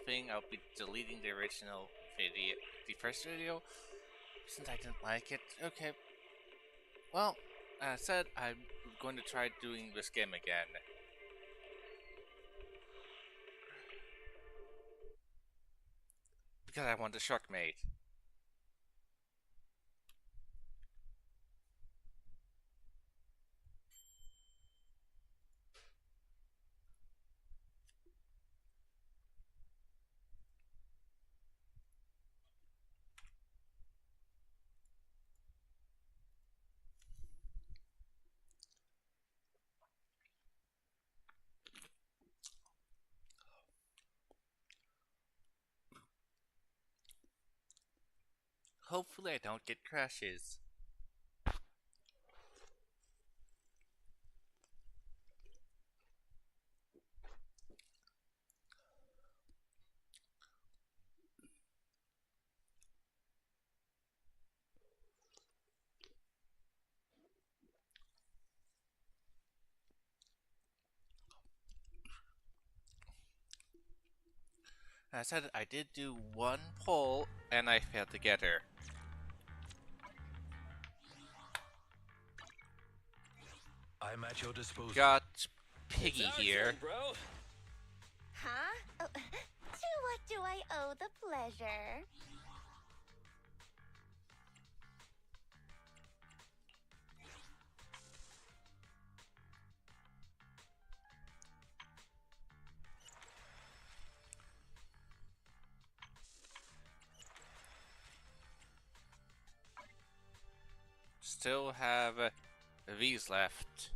thing, I'll be deleting the original video, the first video, since I didn't like it. Okay. Well, as I said, I'm going to try doing this game again. Because I want the shark mate. Hopefully I don't get crashes. As I said, I did do one pull, and I failed to get her. I'm at your disposal. Got Piggy here. Turn, bro. Huh? Oh, to what do I owe the pleasure? Still have these left.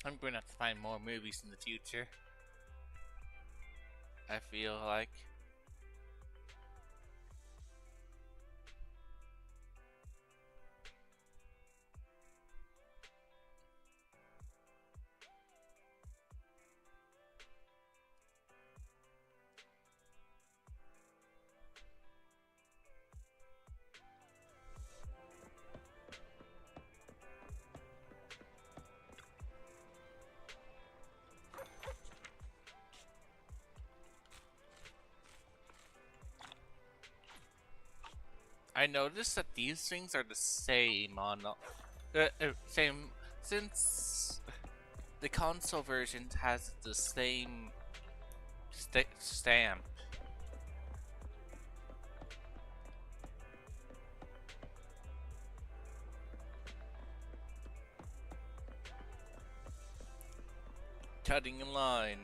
I'm going to have to find more movies in the future. I feel like. I noticed that these things are the same on same since the console version has the same stamp. cutting in line.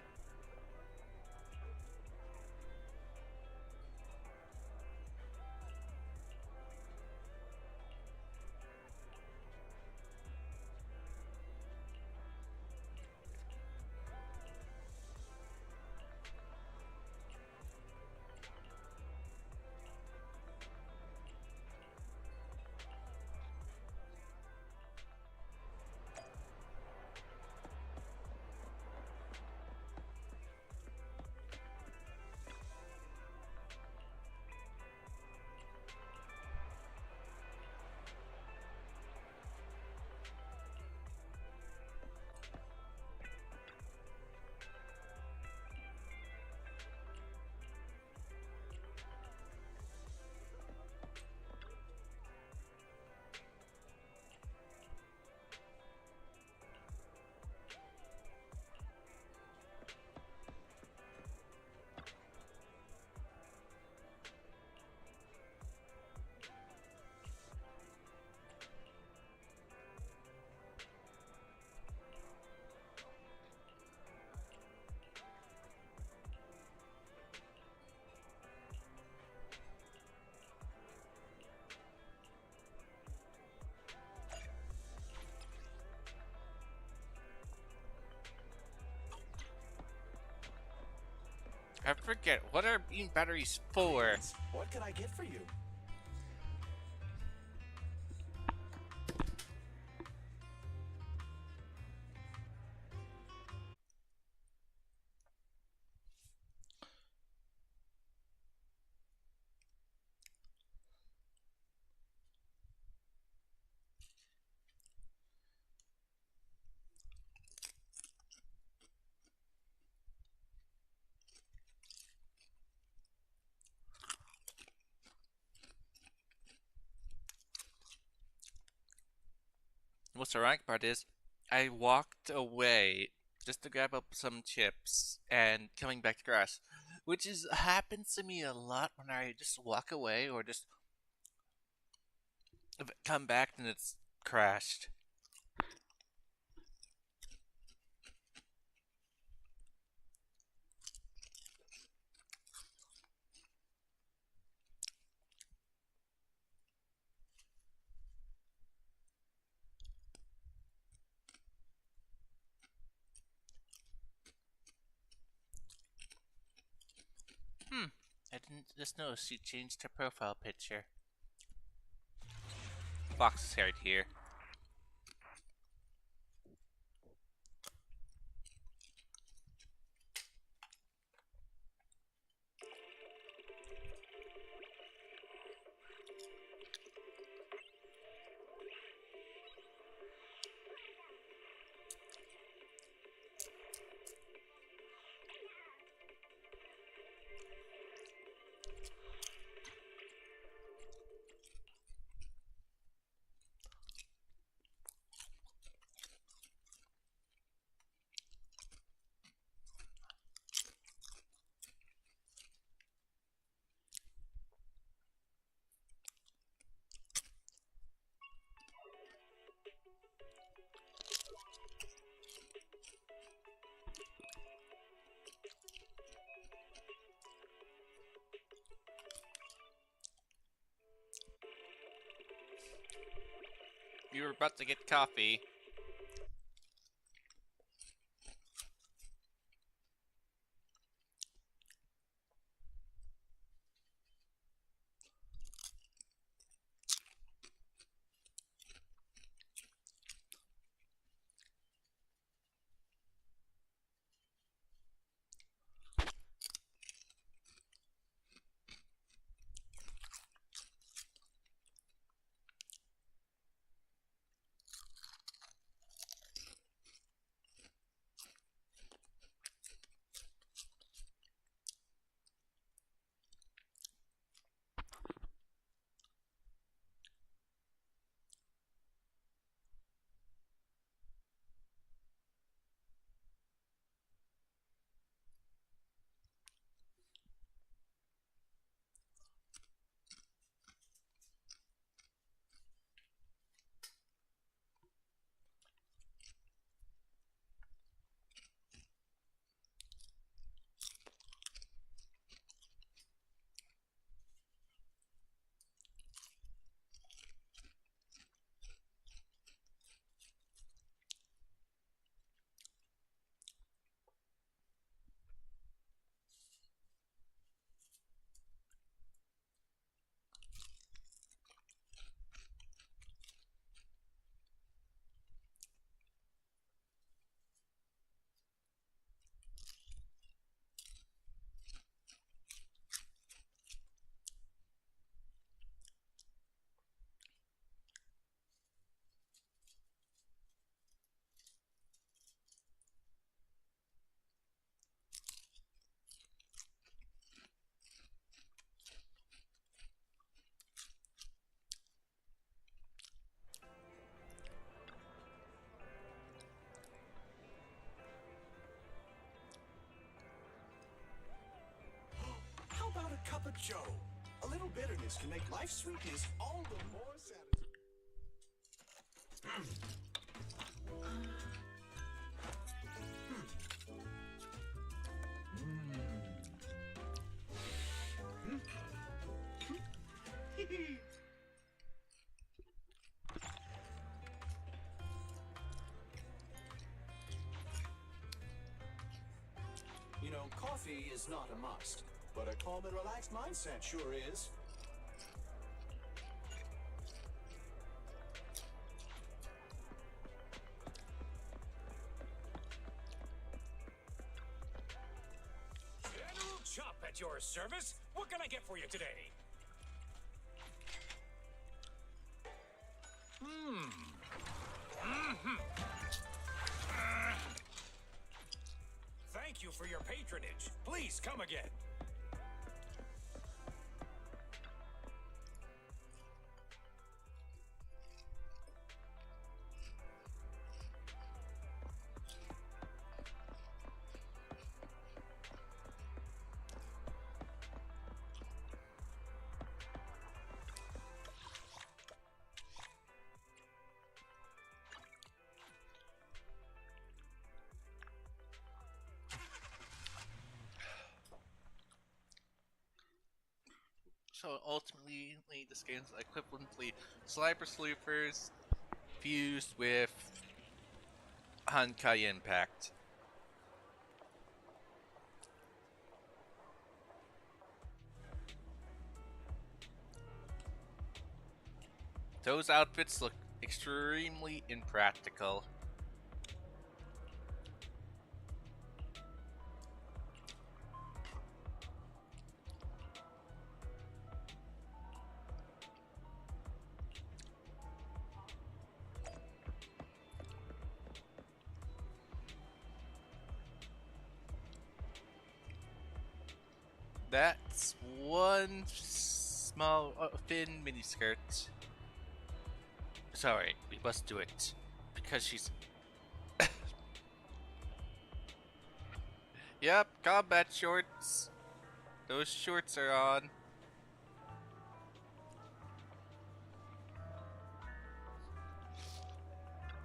I forget, what are beam batteries for? Greetings. What can I get for you? What's the ironic part is, I walked away just to grab up some chips and coming back to grass, which is happens to me a lot when I just walk away or just come back and it's crashed. I didn't just notice she changed her profile picture. Fox is right here. You were about to get coffee. Joe. A little bitterness can make life's sweetness all the more satisfying. You know, coffee is not a must, but a calm and relaxed mindset sure is. General Chop at your service. What can I get for you today? Thank you for your patronage. Please come again. So ultimately, this game's equivalently Sniper Sleepers fused with Honkai Impact. Those outfits look extremely impractical. That's one small thin miniskirt. Sorry, we must do it because she's. Yep, combat shorts. Those shorts are on.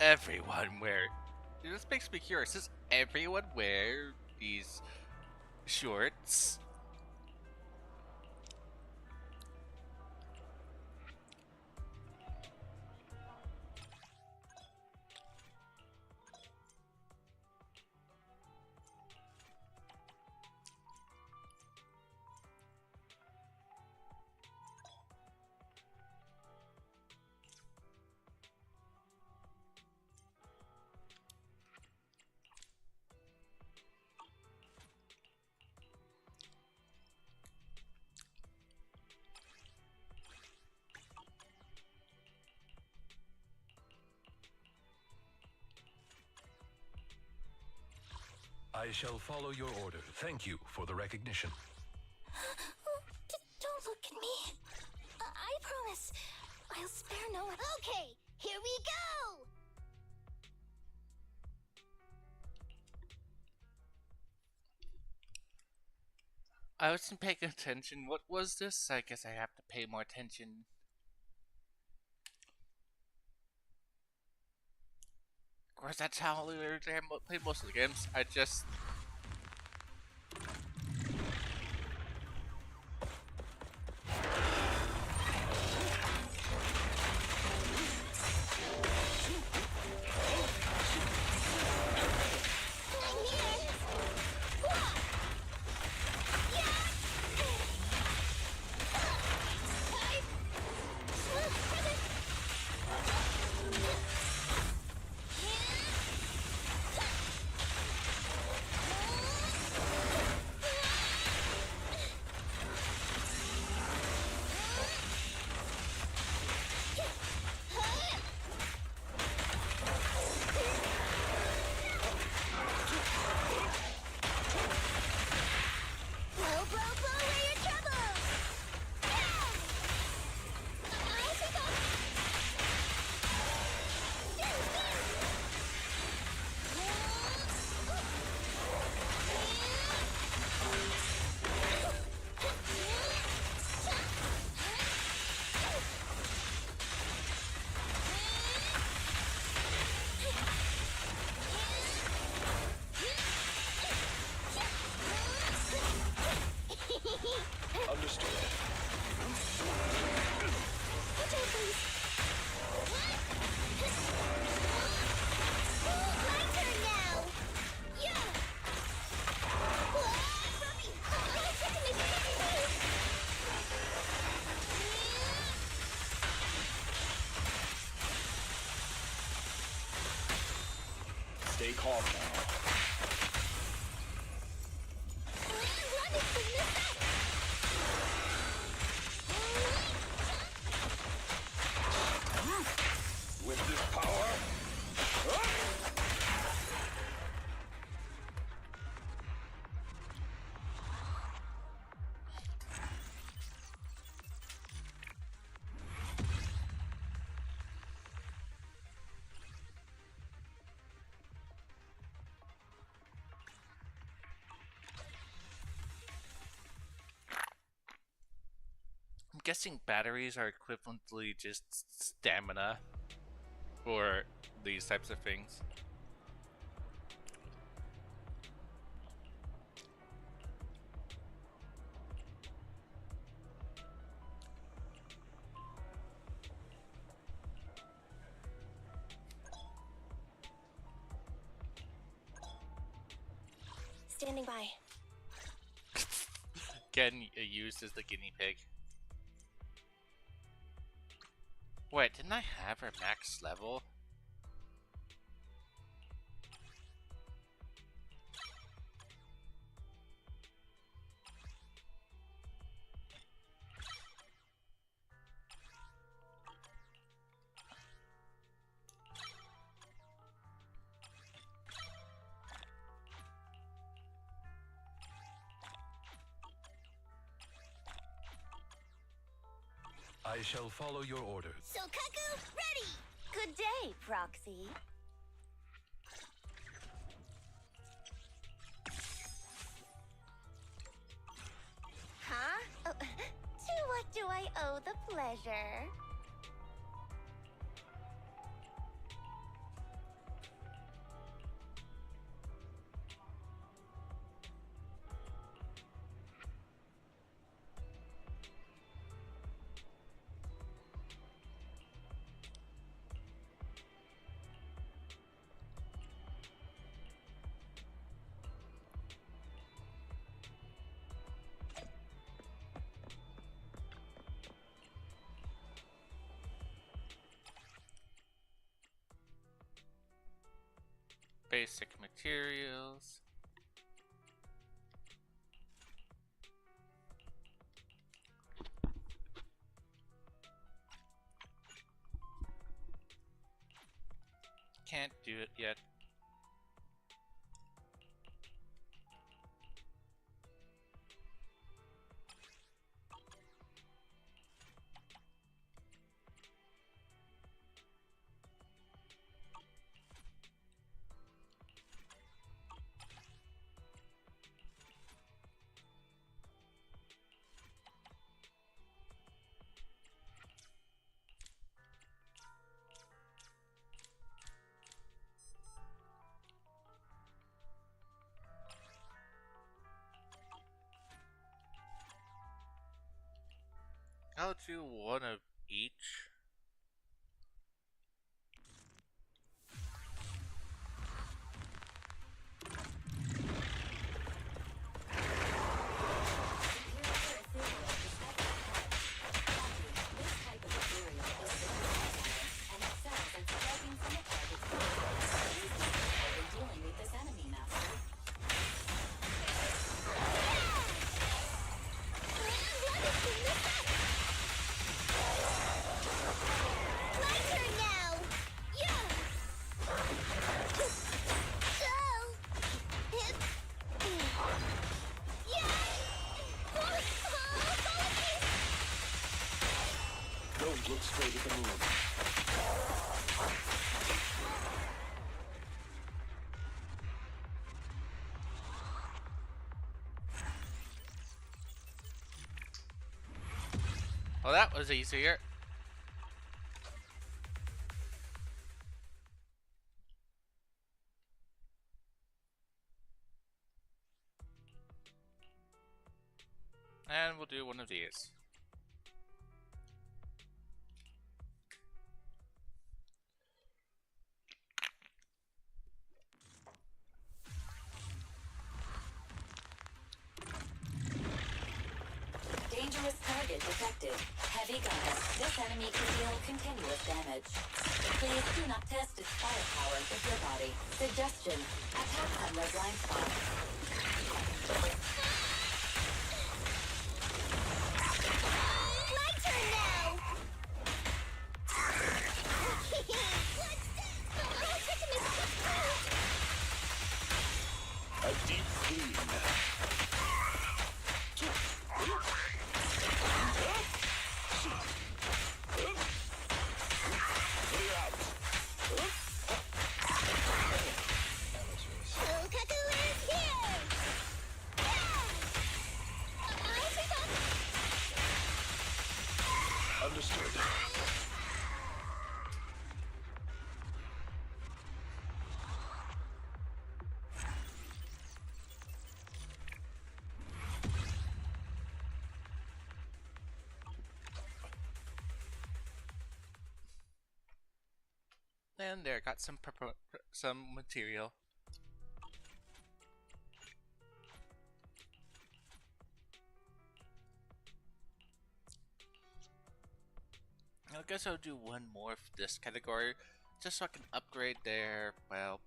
Everyone wear. This makes me curious. Does everyone wear these shorts? I shall follow your order. Thank you for the recognition. Don't look at me. I promise. I'll spare no one. Okay, here we go! I wasn't paying attention. What was this? I guess I have to pay more attention. Of course, that's how I play most of the games. I just. Stay calm now. With this power, I'm guessing batteries are equivalently just stamina for these types of things. Standing by. Getting used as the guinea pig. Wait, didn't I have her max level? I shall follow your orders. Sokaku, ready! Good day, Proxy. Huh? Oh, to what do I owe the pleasure? Basic materials. Can't do it yet. I'll do one of each. don't look straight at the moon. Well, that was easier. And we'll do one of these. Dangerous target target detected. Heavy gunner. This enemy can deal continuous damage. Please do not test its firepower with your body. Suggestion. Attack on red line spot. My turn now! I'll try to make it good. A deep clean. Clear out. Kokaku is here! I'll take off. Understood. And there, got some material. I guess I'll do one more of this category, just so I can upgrade their, well,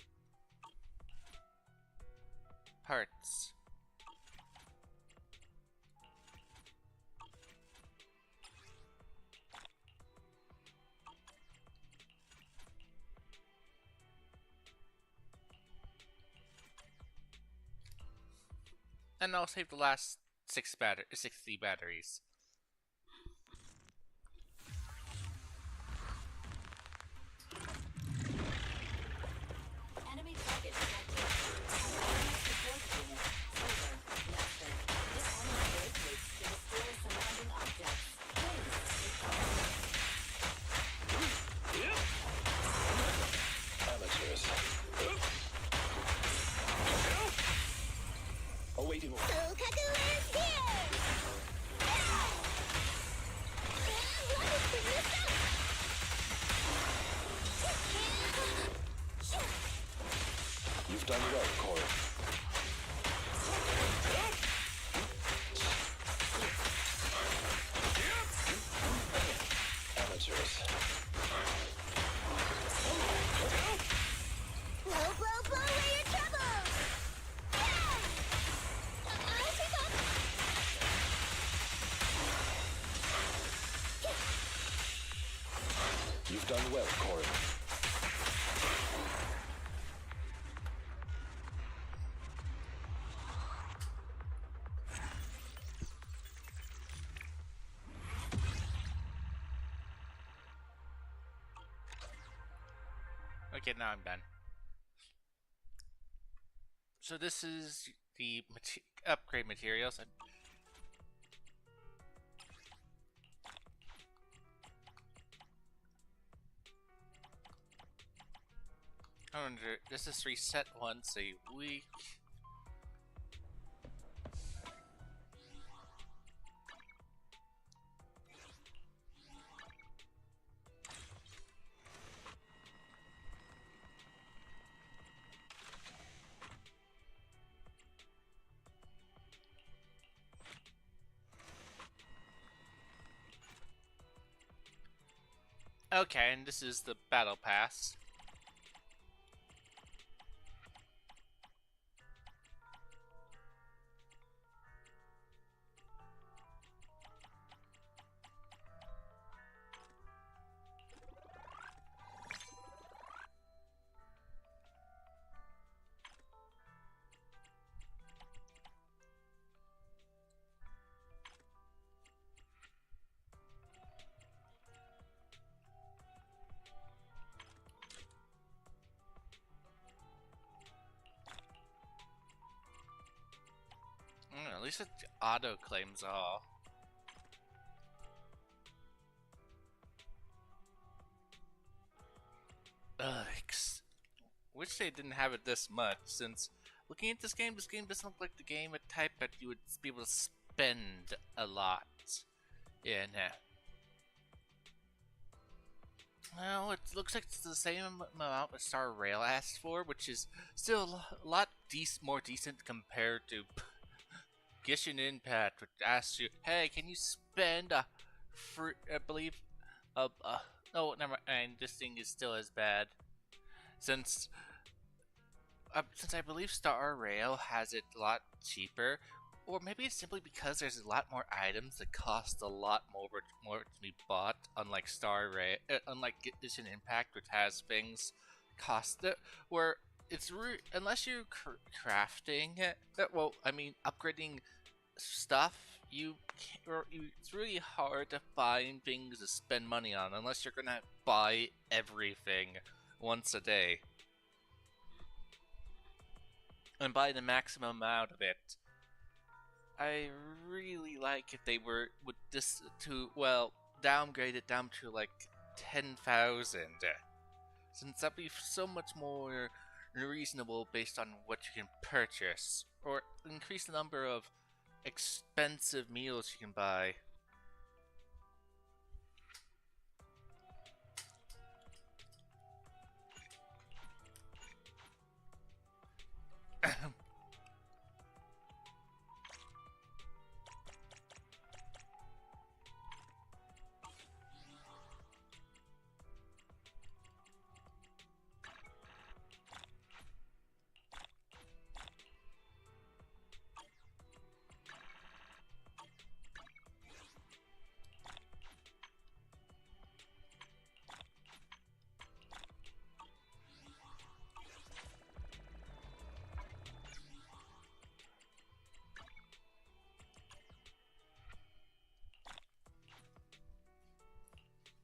parts. And I'll save the last 60 batteries. Enemy target detected. Support unit. Silver. Lester. This enemy rotates to destroy surrounding objects. Please. Amateurs. Awaiting order. Kokaku is here! Let me figure this out! You've done well, Corey. Amateurs. Blow, blow, blow away your troubles! I'll take off. You've done well, Corey. Okay, now I'm done. So this is the upgrade materials. I wonder, does this reset once a week? Okay, and this is the battle pass. At least it auto claims all. Ugh, wish they didn't have it this much, since looking at this game doesn't look like the game of type that you would be able to spend a lot in. Well, it looks like it's the same amount that Star Rail asked for, which is still a lot more decent compared to Gishin Impact, which asks you, "Hey, can you spend a free? I believe, no, never mind. This thing is still as bad since since I believe Star Rail has it a lot cheaper, or maybe it's simply because there's a lot more items that cost a lot more to be bought. Unlike Star Rail, unlike Mission Impact, which has things cost it where unless you're crafting it. Well, I mean, upgrading stuff. It's really hard to find things to spend money on unless you're gonna buy everything once a day and buy the maximum amount of it. I really like if they would this to downgrade it down to like 10,000, since that'd be so much more reasonable based on what you can purchase, or increase the number of expensive meals you can buy.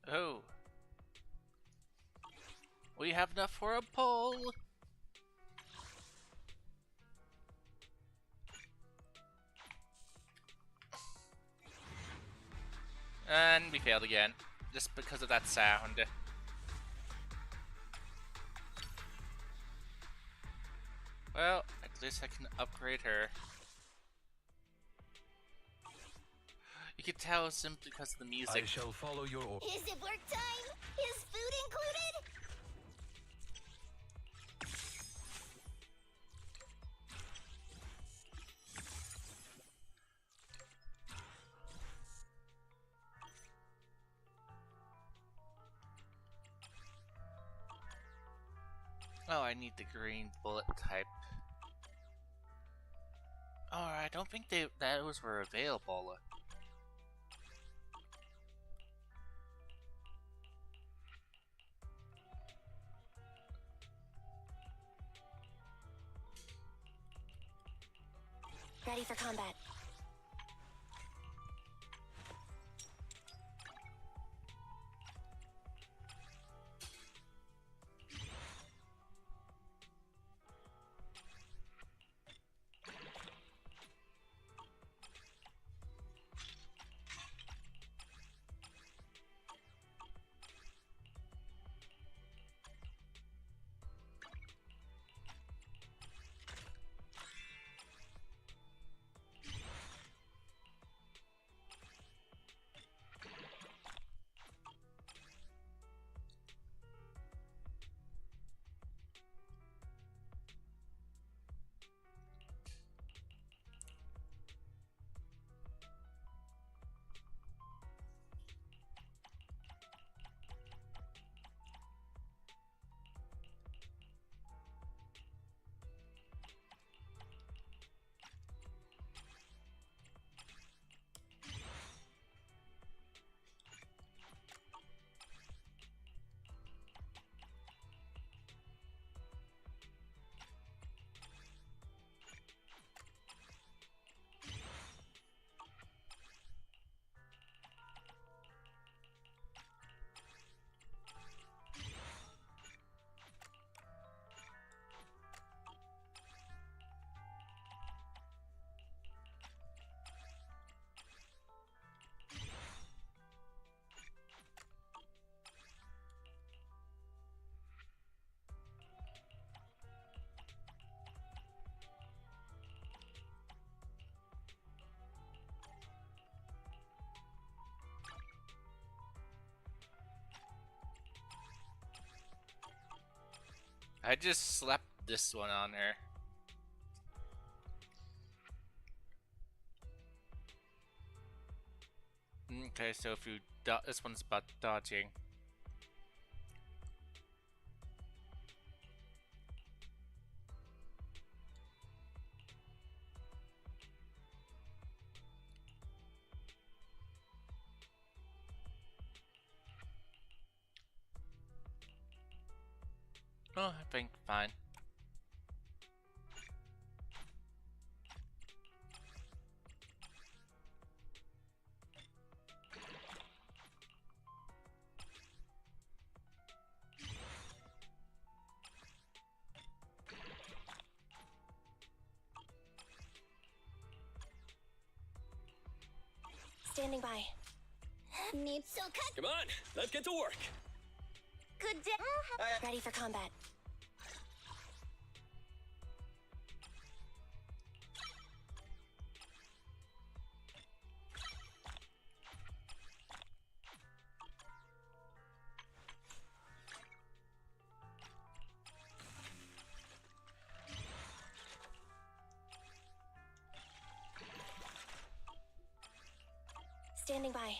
Oh, we have enough for a poll. And we failed again, just because of that sound. Well, at least I can upgrade her. You can tell simply because of the music. I shall follow your order. Is it work time? Is food included? Oh, I need the green bullet type. Oh, I don't think those were available. Ready for combat. I just slapped this one on her. Okay, so if you this one's about dodging. Oh, I think fine. Standing by. Need so cut. Come on, let's get to work. Good day. Ready for combat. Standing by.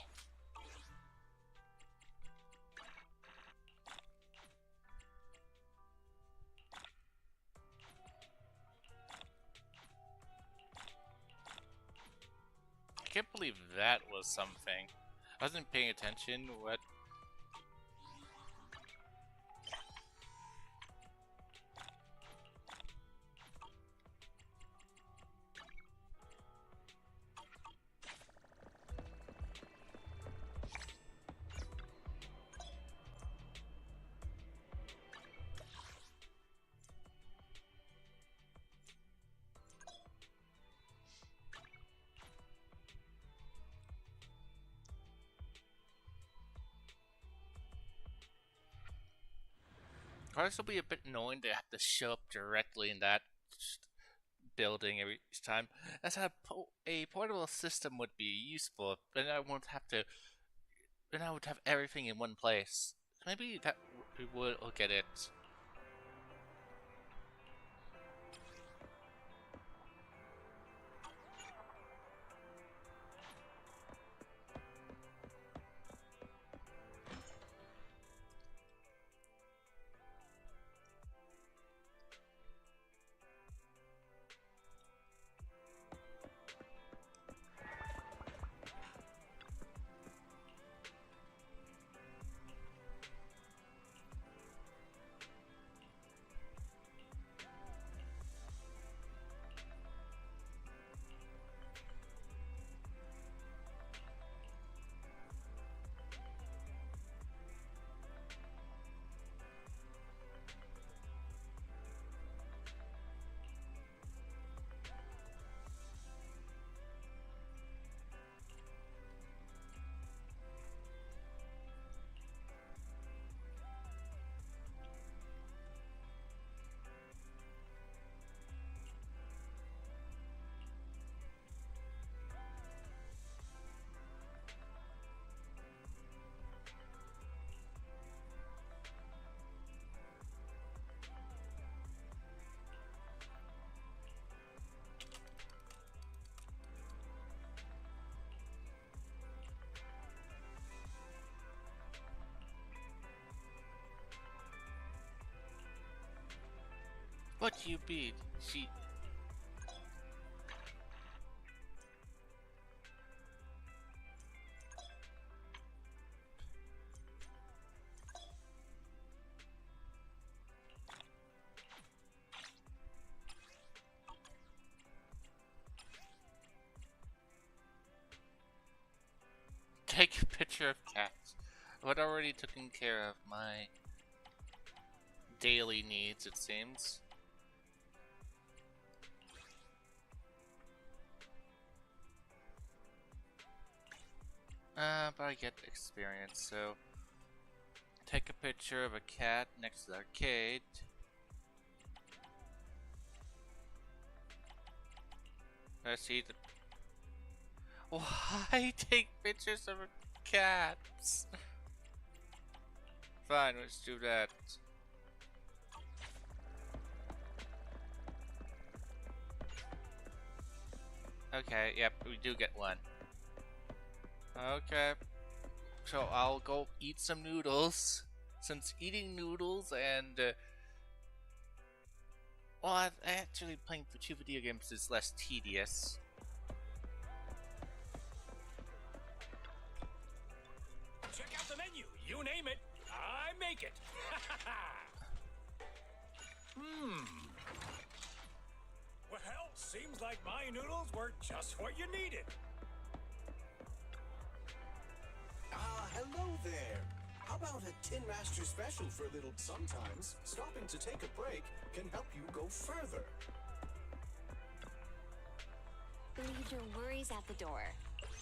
I can't believe that was something. I wasn't paying attention. What? Probably still be a bit annoying to have to show up directly in that building every time. As a portable system would be useful, then I won't have to. Then I would have everything in one place. Maybe that we will get it. What you be? She. Take a picture of cats. I've already taken care of my daily needs, it seems. But I get experience, so take a picture of a cat next to the arcade. I see the. Why take pictures of cats? Fine, let's do that. Okay, yep, we do get one. Okay, so I'll go eat some noodles. Since eating noodles and well, actually playing 2 video games is less tedious. Check out the menu. You name it, I make it. Well, seems like my noodles were just what you needed. Hello there. How about a Tin Master special for a little? Sometimes stopping to take a break can help you go further. Leave your worries at the door.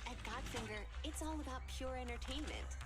At Godfinger, it's all about pure entertainment.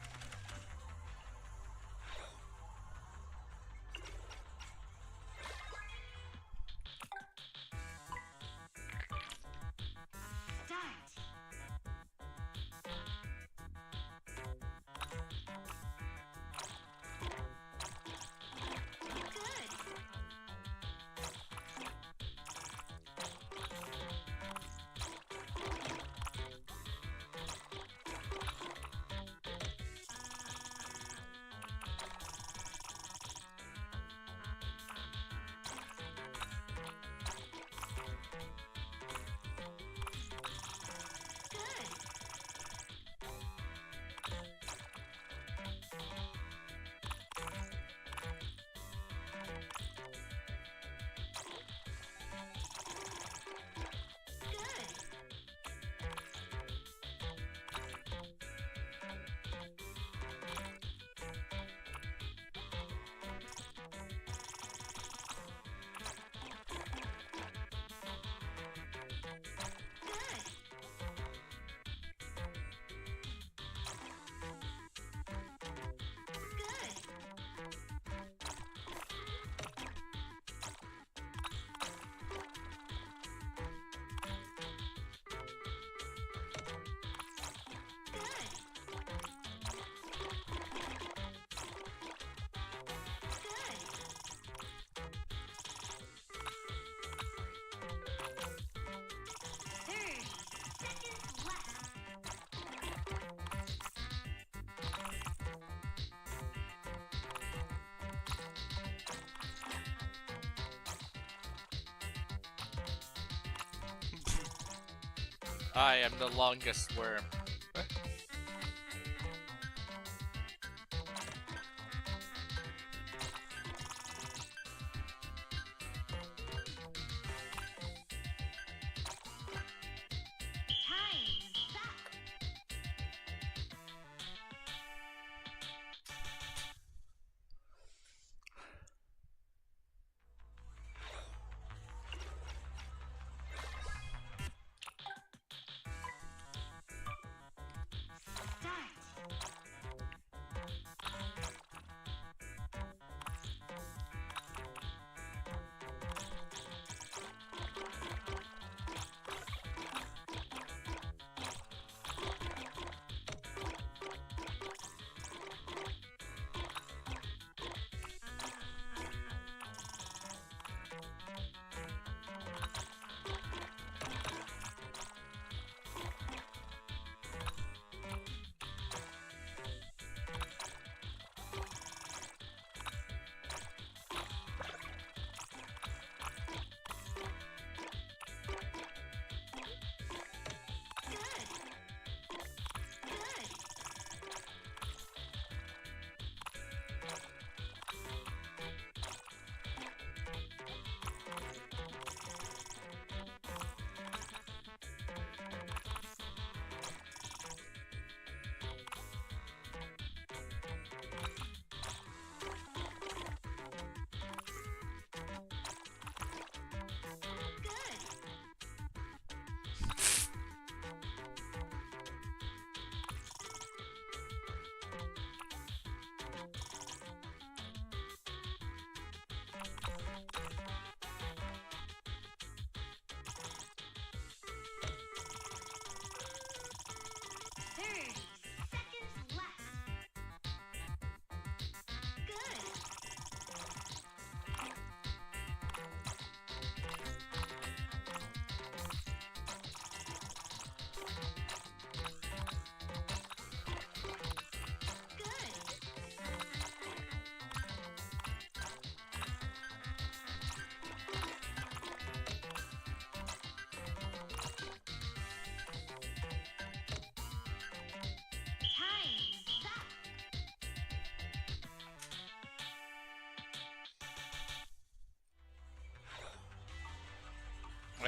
I am the longest worm.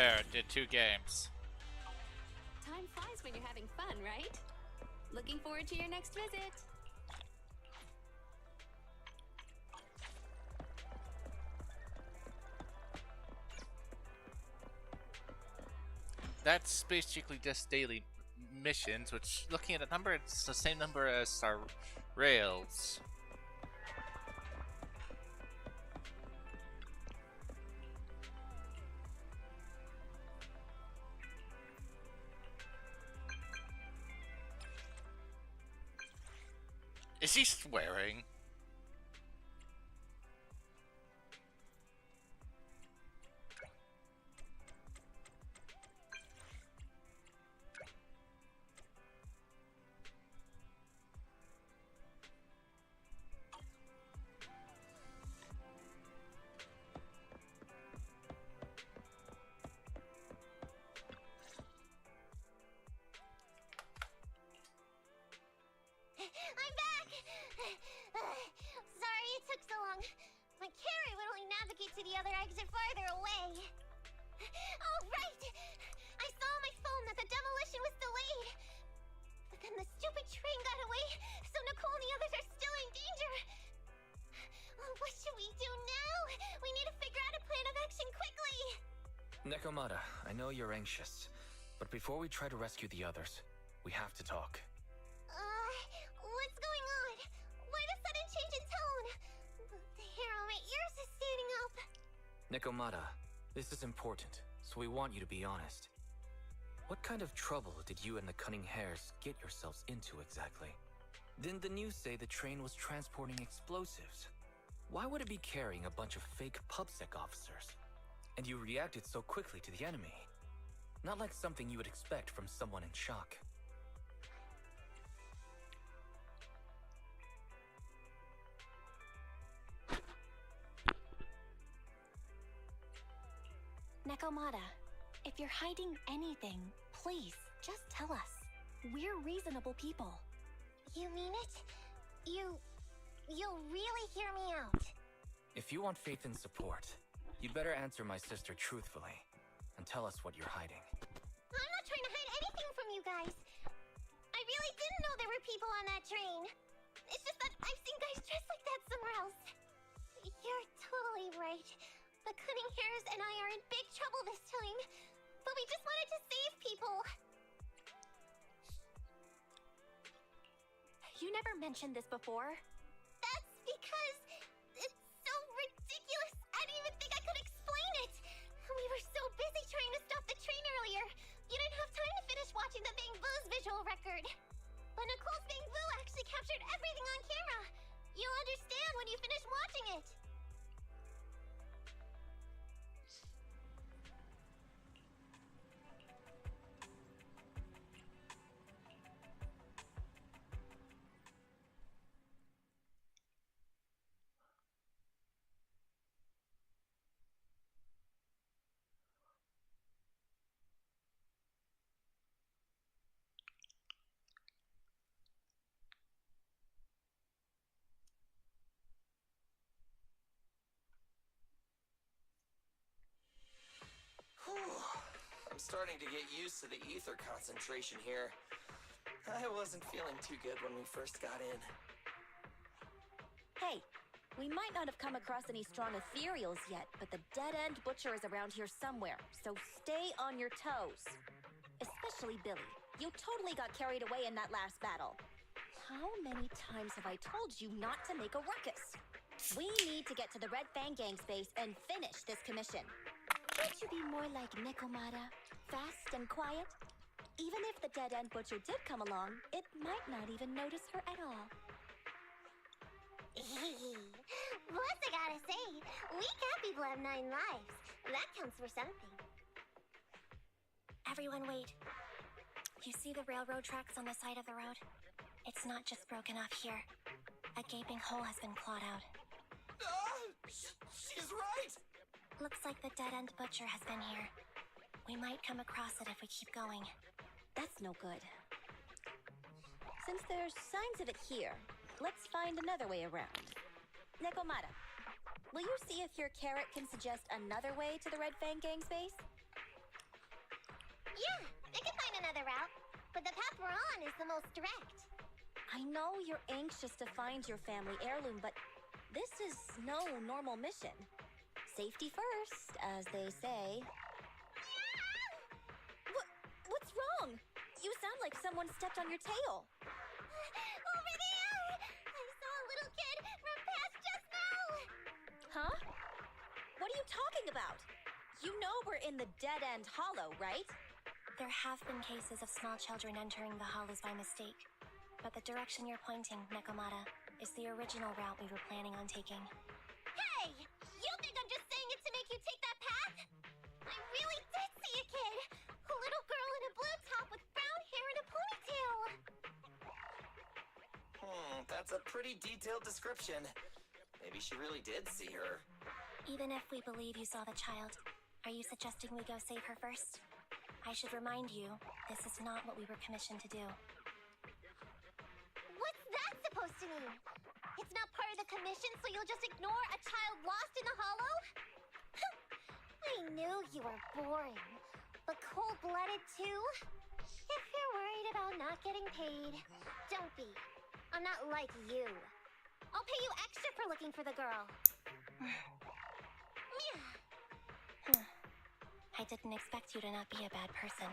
There, did 2 games. Time flies when you're having fun, right? Looking forward to your next visit. That's basically just daily missions, which, looking at the number, it's the same number as our rails. Is he swearing? I'm back! Sorry it took so long. My carrot would only navigate to the other exit farther away. Oh, right! I saw on my phone that the demolition was delayed. But then the stupid train got away, so Nicole and the others are still in danger. What should we do now? We need to figure out a plan of action quickly. Nekomata, I know you're anxious, but before we try to rescue the others, we have to talk. What's going on? Why the sudden change in tone? The hair on my ears is standing up. Nekomata, this is important, so we want you to be honest. What kind of trouble did you and the Cunning Hares get yourselves into exactly? Didn't the news say the train was transporting explosives? Why would it be carrying a bunch of fake PubSec officers? And you reacted so quickly to the enemy. Not like something you would expect from someone in shock. Nekomata, if you're hiding anything, please, just tell us. We're reasonable people. You mean it? You'll really hear me out. If you want faith and support, you better answer my sister truthfully and tell us what you're hiding. I'm not trying to hide anything from you guys. I really didn't know there were people on that train. It's just that I've seen guys dressed like that somewhere else. You're totally right. The Cunning Hares and I are in big trouble this time. But we just wanted to save people. You never mentioned this before. That's because it's so ridiculous. I didn't even think I could explain it. We were so busy trying to stop the train earlier. You didn't have time to finish watching the Bang Boo's visual record. But Nicole's Bang Boo actually captured everything on camera. You'll understand when you finish watching it. I'm starting to get used to the ether concentration here. I wasn't feeling too good when we first got in. Hey, we might not have come across any strong ethereals yet, but the dead-end butcher is around here somewhere, so stay on your toes. Especially Billy. You totally got carried away in that last battle. How many times have I told you not to make a ruckus? We need to get to the Red Fang Gang's base and finish this commission. Can't you be more like Nekomata? Fast and quiet? Even if the dead-end butcher did come along, it might not even notice her at all. Plus, I gotta say, we cat people have 9 lives. That counts for something. Everyone wait. You see the railroad tracks on the side of the road? It's not just broken off here. A gaping hole has been clawed out. She's right! Looks like the dead-end butcher has been here. We might come across it if we keep going. That's no good. Since there's signs of it here, let's find another way around. Nekomata, will you see if your carrot can suggest another way to the Red Fang Gang's base? but the path we're on is the most direct. I know you're anxious to find your family heirloom, but this is no normal mission. Safety first, as they say. What's wrong? You sound like someone stepped on your tail. Over there! I saw a little kid run past just now! Huh? What are you talking about? You know we're in the dead-end hollow, right? There have been cases of small children entering the hollows by mistake. But the direction you're pointing, Nekomata, is the original route we were planning on taking. Hey! You think I'm just saying it to make you take that path? I really did see a kid! A little girl in a blue top with brown hair and a ponytail! That's a pretty detailed description. Maybe she really did see her. Even if we believe you saw the child, are you suggesting we go save her first? I should remind you, this is not what we were commissioned to do. What's that supposed to mean? It's not part of the commission, so you'll just ignore a child lost in the hollow? I knew you were boring, but cold-blooded too? If you're worried about not getting paid, don't be. I'm not like you. I'll pay you extra for looking for the girl. I didn't expect you to not be a bad person.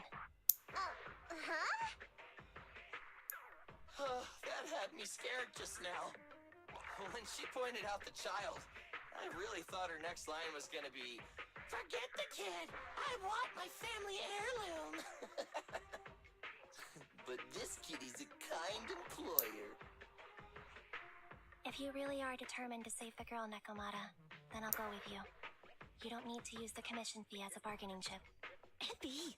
Huh? That had me scared just now. When she pointed out the child, I really thought her next line was gonna be, "Forget the kid! I want my family heirloom!" But this kitty's a kind employer. If you really are determined to save the girl, Nekomata, then I'll go with you. You don't need to use the commission fee as a bargaining chip. Epi,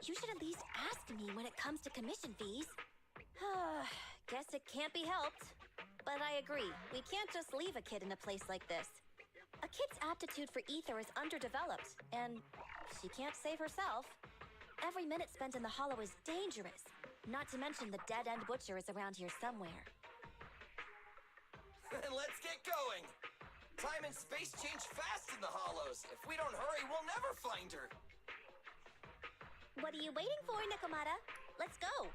you should at least ask me when it comes to commission fees. Guess it can't be helped. But I agree, we can't just leave a kid in a place like this. A kid's aptitude for ether is underdeveloped, and she can't save herself. Every minute spent in the hollow is dangerous, not to mention the dead-end butcher is around here somewhere. Then let's get going! Time and space change fast in the hollows. If we don't hurry, we'll never find her. What are you waiting for, Nekomata? Let's go.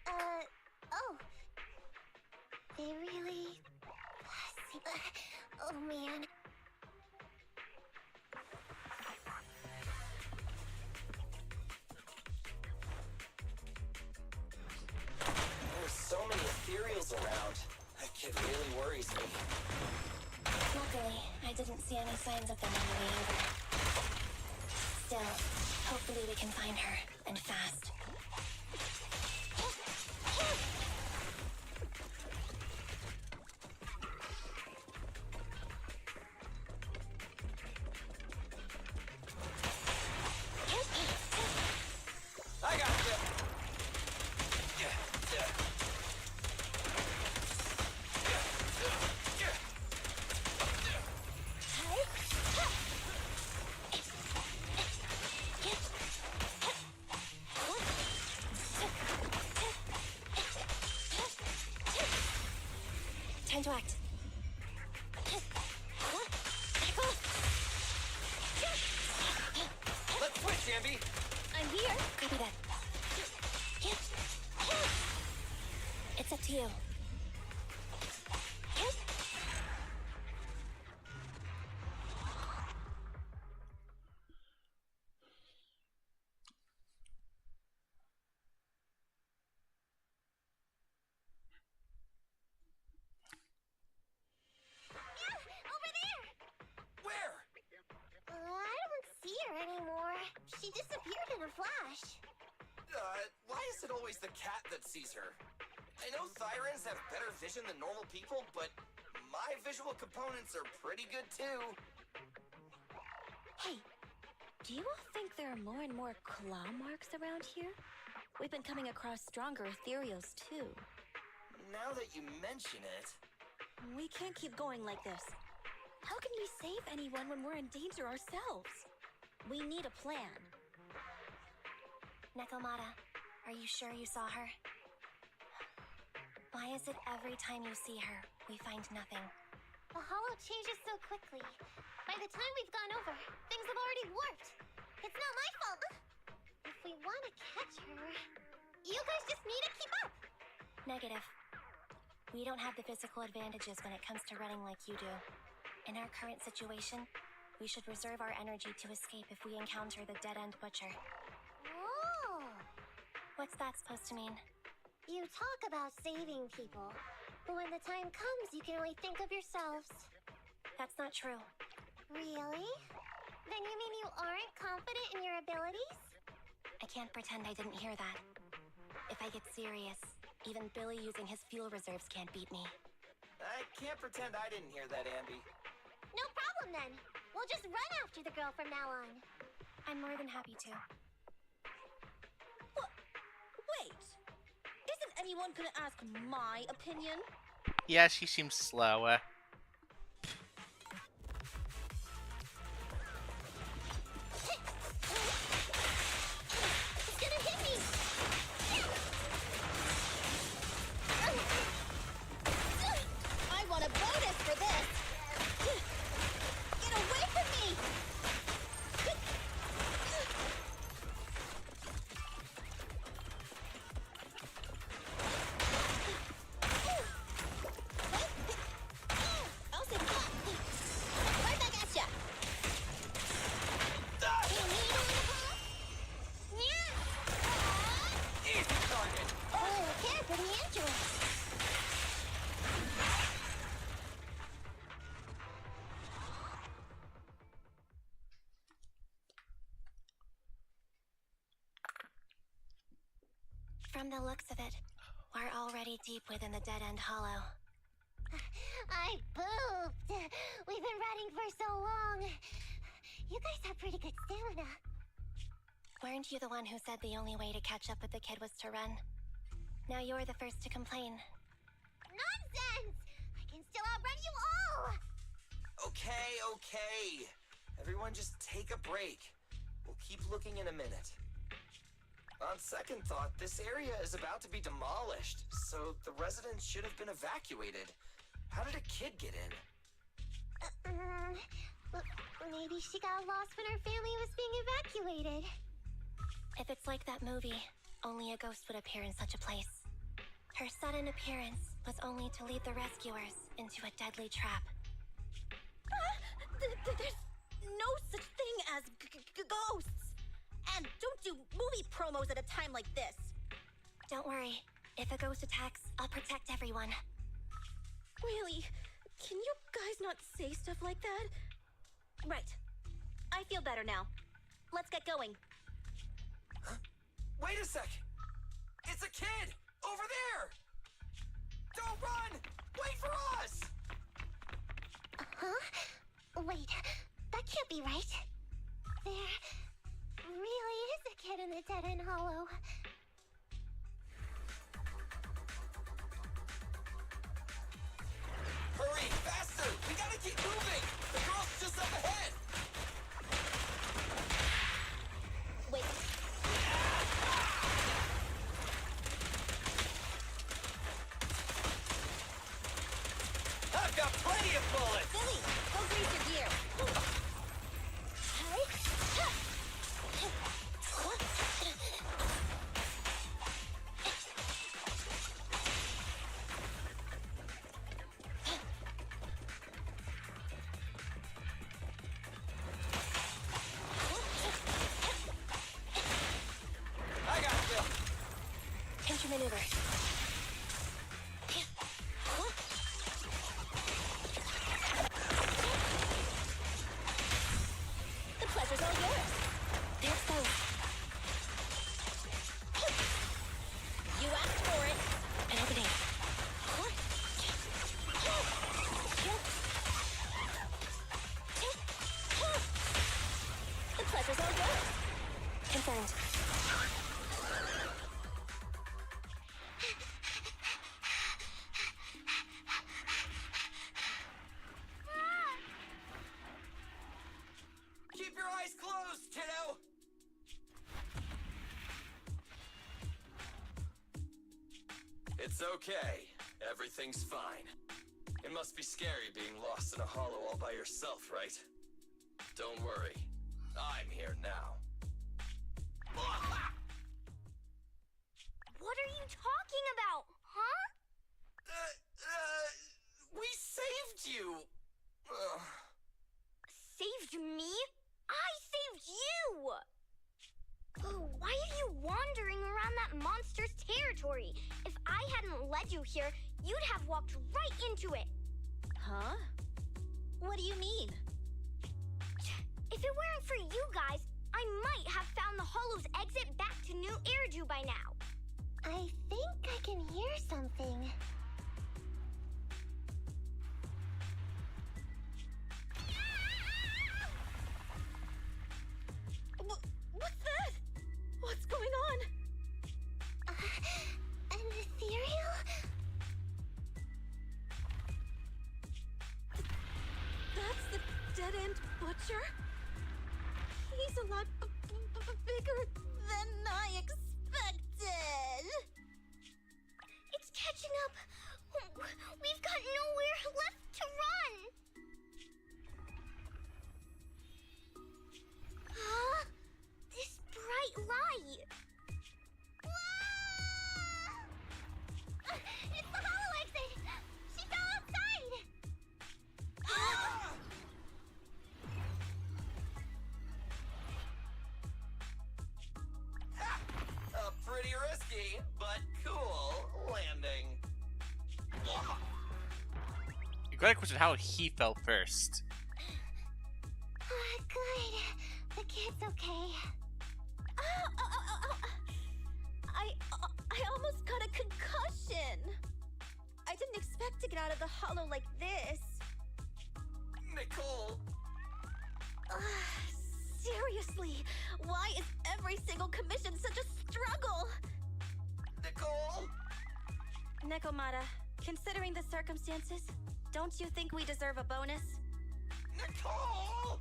Oh. They really... Oh, man. There's so many ethereals around. That kid really worries me. Luckily, I didn't see any signs of them on the way over. Still, hopefully we can find her, and fast. I got you! Time to act. Let's switch, Ambi! I'm here. Copy that. It's up to you. Over there! Where? I don't see her anymore. She disappeared in a flash. Why is it always the cat that sees her? I know Thyrans have better vision than normal people, but my visual components are pretty good too. Hey, do you all think there are more and more claw marks around here? We've been coming across stronger ethereals too. Now that you mention it... We can't keep going like this. How can we save anyone when we're in danger ourselves? We need a plan. Nekomata, are you sure you saw her? Why is it every time you see her, we find nothing? The hollow changes so quickly. By the time we've gone over, things have already warped. It's not my fault. If we want to catch her... You guys just need to keep up. Negative. We don't have the physical advantages when it comes to running like you do. In our current situation, we should reserve our energy to escape if we encounter the dead-end butcher. Oh. What's that supposed to mean? You talk about saving people, but when the time comes, you can only think of yourselves. That's not true. Really? Then you mean you aren't confident in your abilities? I can't pretend I didn't hear that. If I get serious, even Billy using his fuel reserves can't beat me. I can't pretend I didn't hear that, Ambi. No problem then. We'll just run after the girl from now on. I'm more than happy to. Wait! Isn't anyone gonna ask my opinion? Yeah, she seems slower. It's gonna hit me! I want a bonus for this! Get away from me! I'll take that! Right back at ya! Easy target! Oh, they're pretty injured. From the looks of it, we're already deep within the dead-end hollow. I pooped. We've been running for so long. You guys have pretty good stamina. Weren't you the one who said the only way to catch up with the kid was to run? Now you're the first to complain. Nonsense! I can still outrun you all! Okay. Everyone just take a break. We'll keep looking in a minute. On second thought, this area is about to be demolished, so the residents should have been evacuated. How did a kid get in? Maybe she got lost when her family was being evacuated. If it's like that movie, only a ghost would appear in such a place. Her sudden appearance was only to lead the rescuers into a deadly trap. There's no such thing as ghosts! And don't do movie promos at a time like this! Don't worry. If a ghost attacks, I'll protect everyone. Really? Can you guys not say stuff like that? Right. I feel better now. Let's get going. Huh? Wait a sec! It's a kid! Over there! Don't run! Wait for us! Huh? Wait, that can't be right. There really is a kid in the dead-end hollow. Hurry, faster! We gotta keep moving! The girl's just up ahead! Wait. I've got plenty of bullets! Billy, go grease your gear. I got it, Bill! Intermaneuver. The pleasure's all yours. There it goes. You asked for it. An opening. The pleasure's all yours. Confirmed. Keep your eyes closed, kiddo! It's okay. Everything's fine. It must be scary being lost in a hollow all by yourself, right? Don't worry. I'm here now. that monster's territory. If I hadn't led you here, you'd have walked right into it. Huh? What do you mean? If it weren't for you guys, I might have found the Hollow's exit back to New Eridu by now. I think I can hear something. What's that? What's going on? An ethereal? That's the dead-end butcher? He's a lot bigger than I expected. It's catching up. We've got nowhere left to run. Huh? This bright light. Ah! It's the hollow exit. She fell outside. Pretty risky, but cool landing. You gotta question how he fell first. Good. The kid's okay. I almost got a concussion. I didn't expect to get out of the hollow like this. Nicole! Seriously, why is every single commission such a struggle? Nicole! Nekomata, considering the circumstances, don't you think we deserve a bonus? Nicole!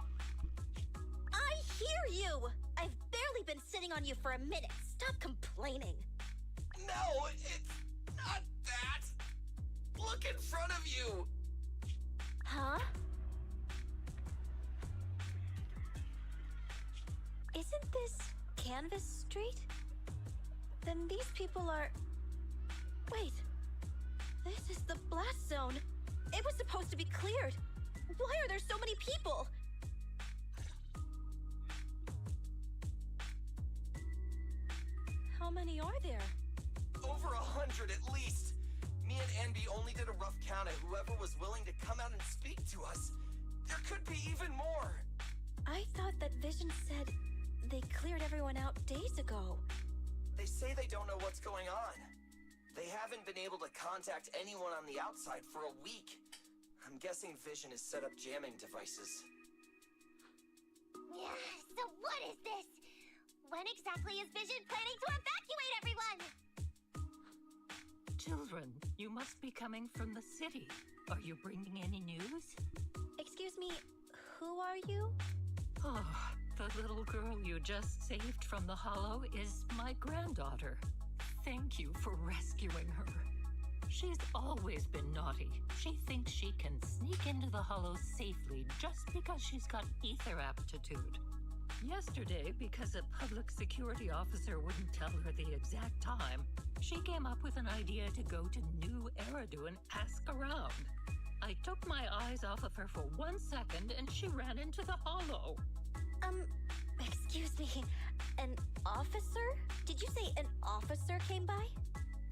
I hear you! I've barely been sitting on you for a minute. Stop complaining. No, it's not that. Look in front of you. Huh? Isn't this Canvas Street? Then these people are... Wait. This is the blast zone. It was supposed to be cleared. Why are there so many people? How many are there? Over 100 at least. Me and Envy only did a rough count at whoever was willing to come out and speak to us. There could be even more. I thought that Vision said they cleared everyone out days ago. They say they don't know what's going on. They haven't been able to contact anyone on the outside for a week. I'm guessing Vision has set up jamming devices. Yeah, so what is this? When exactly is Vision planning to evacuate everyone? Children, you must be coming from the city. Are you bringing any news? Excuse me, who are you? Oh, the little girl you just saved from the Hollow is my granddaughter. Thank you for rescuing her. She's always been naughty. She thinks she can sneak into the Hollow safely just because she's got ether aptitude. Yesterday, because a public security officer wouldn't tell her the exact time, she came up with an idea to go to New Eridu and ask around. I took my eyes off of her for 1 second and she ran into the Hollow. Excuse me, an officer? Did you say an officer came by?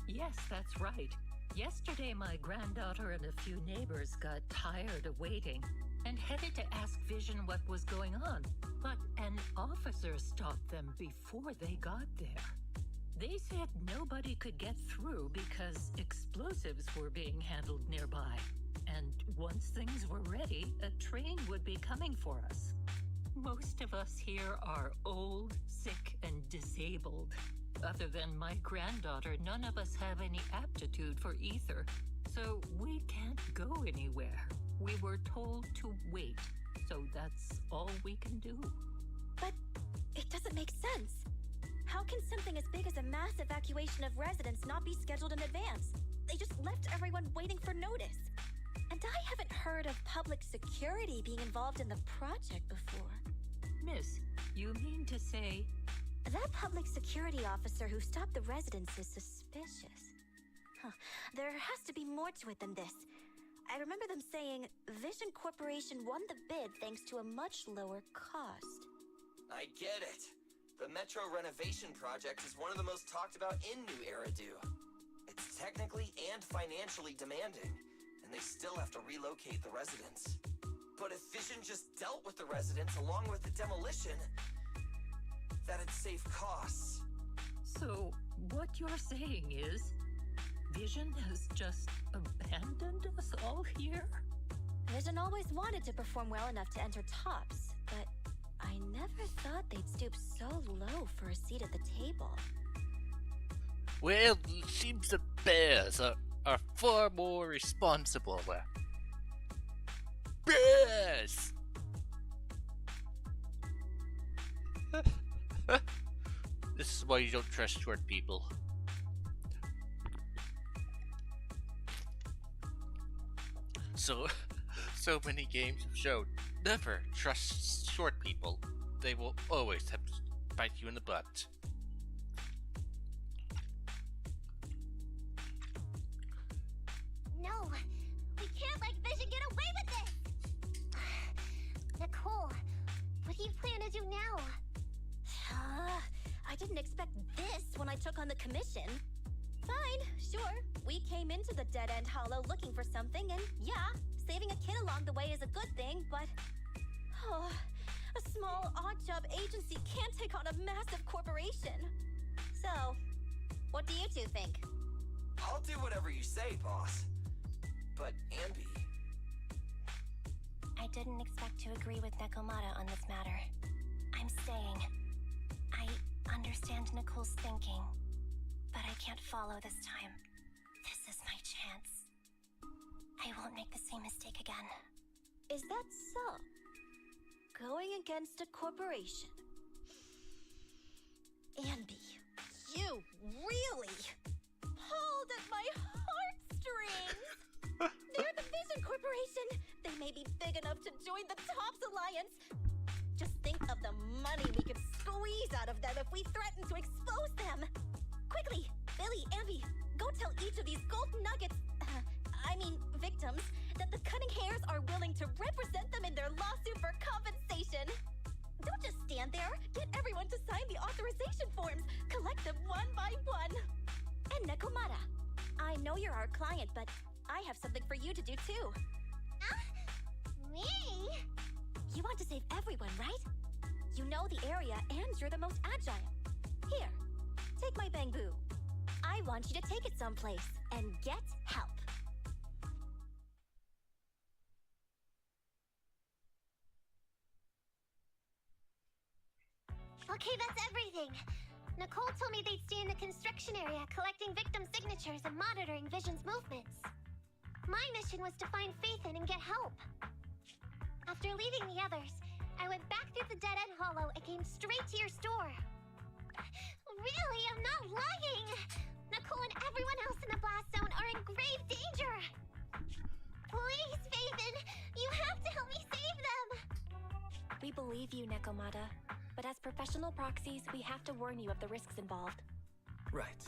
Yes, that's right. Yesterday, my granddaughter and a few neighbors got tired of waiting and headed to ask Vision what was going on, but an officer stopped them before they got there. They said nobody could get through because explosives were being handled nearby, and once things were ready, a train would be coming for us. Most of us here are old, sick, and disabled. Other than my granddaughter, none of us have any aptitude for ether, so we can't go anywhere. We were told to wait, so that's all we can do. But it doesn't make sense. How can something as big as a mass evacuation of residents not be scheduled in advance? They just left everyone waiting for notice. And I haven't heard of public security being involved in the project before. Miss, you mean to say... That public security officer who stopped the residents is suspicious. There has to be more to it than this. I remember them saying Vision Corporation won the bid thanks to a much lower cost. I get it. The metro renovation project is one of the most talked about in New Eridu. It's technically and financially demanding, and they still have to relocate the residents. But if Vision just dealt with the residents along with the demolition, that'd save costs. So, what you're saying is, Vision has just abandoned us all here? Vision always wanted to perform well enough to enter tops, but I never thought they'd stoop so low for a seat at the table. Well, it seems the bears are far more responsible. Bears! This is why you don't trust short people. So many games have shown, never trust short people. They will always have to bite you in the butt. No, we can't let Vision get away with this! Nicole, what do you plan to do now? I didn't expect this when I took on the commission. Fine, sure. We came into the dead-end hollow looking for something, and yeah, saving a kid along the way is a good thing, but... a small, odd-job agency can't take on a massive corporation. So, what do you two think? I'll do whatever you say, boss. But Ambi... I didn't expect to agree with Nekomata on this matter. I'm staying. I understand Nicole's thinking, but I can't follow this time. This is my chance. I won't make the same mistake again. Is that so? Going against a corporation? Ambi, you really pulled at my heartstrings! They're the Vision Corporation! They may be big enough to join the Tops Alliance! Just think of the money we could squeeze out of them if we threaten to expose them! Quickly, Billy, Ambi, go tell each of these gold nuggets, victims, that the Cunning Hairs are willing to represent them in their lawsuit for compensation! Don't just stand there! Get everyone to sign the authorization forms! Collect them one by one! And Nekomata, I know you're our client, but I have something for you to do too. Me? You want to save everyone, right? You know the area and you're the most agile. Here, take my bamboo. I want you to take it someplace and get help. Okay, that's everything. Nicole told me they'd stay in the construction area, collecting victim signatures and monitoring Vision's movements. My mission was to find Faithin and get help. After leaving the others, I went back through the dead-end hollow and came straight to your store. Really, I'm not lying! Nicole and everyone else in the blast zone are in grave danger! Please, Faithin, you have to help me save them! We believe you, Nekomata, but as professional proxies, we have to warn you of the risks involved. Right.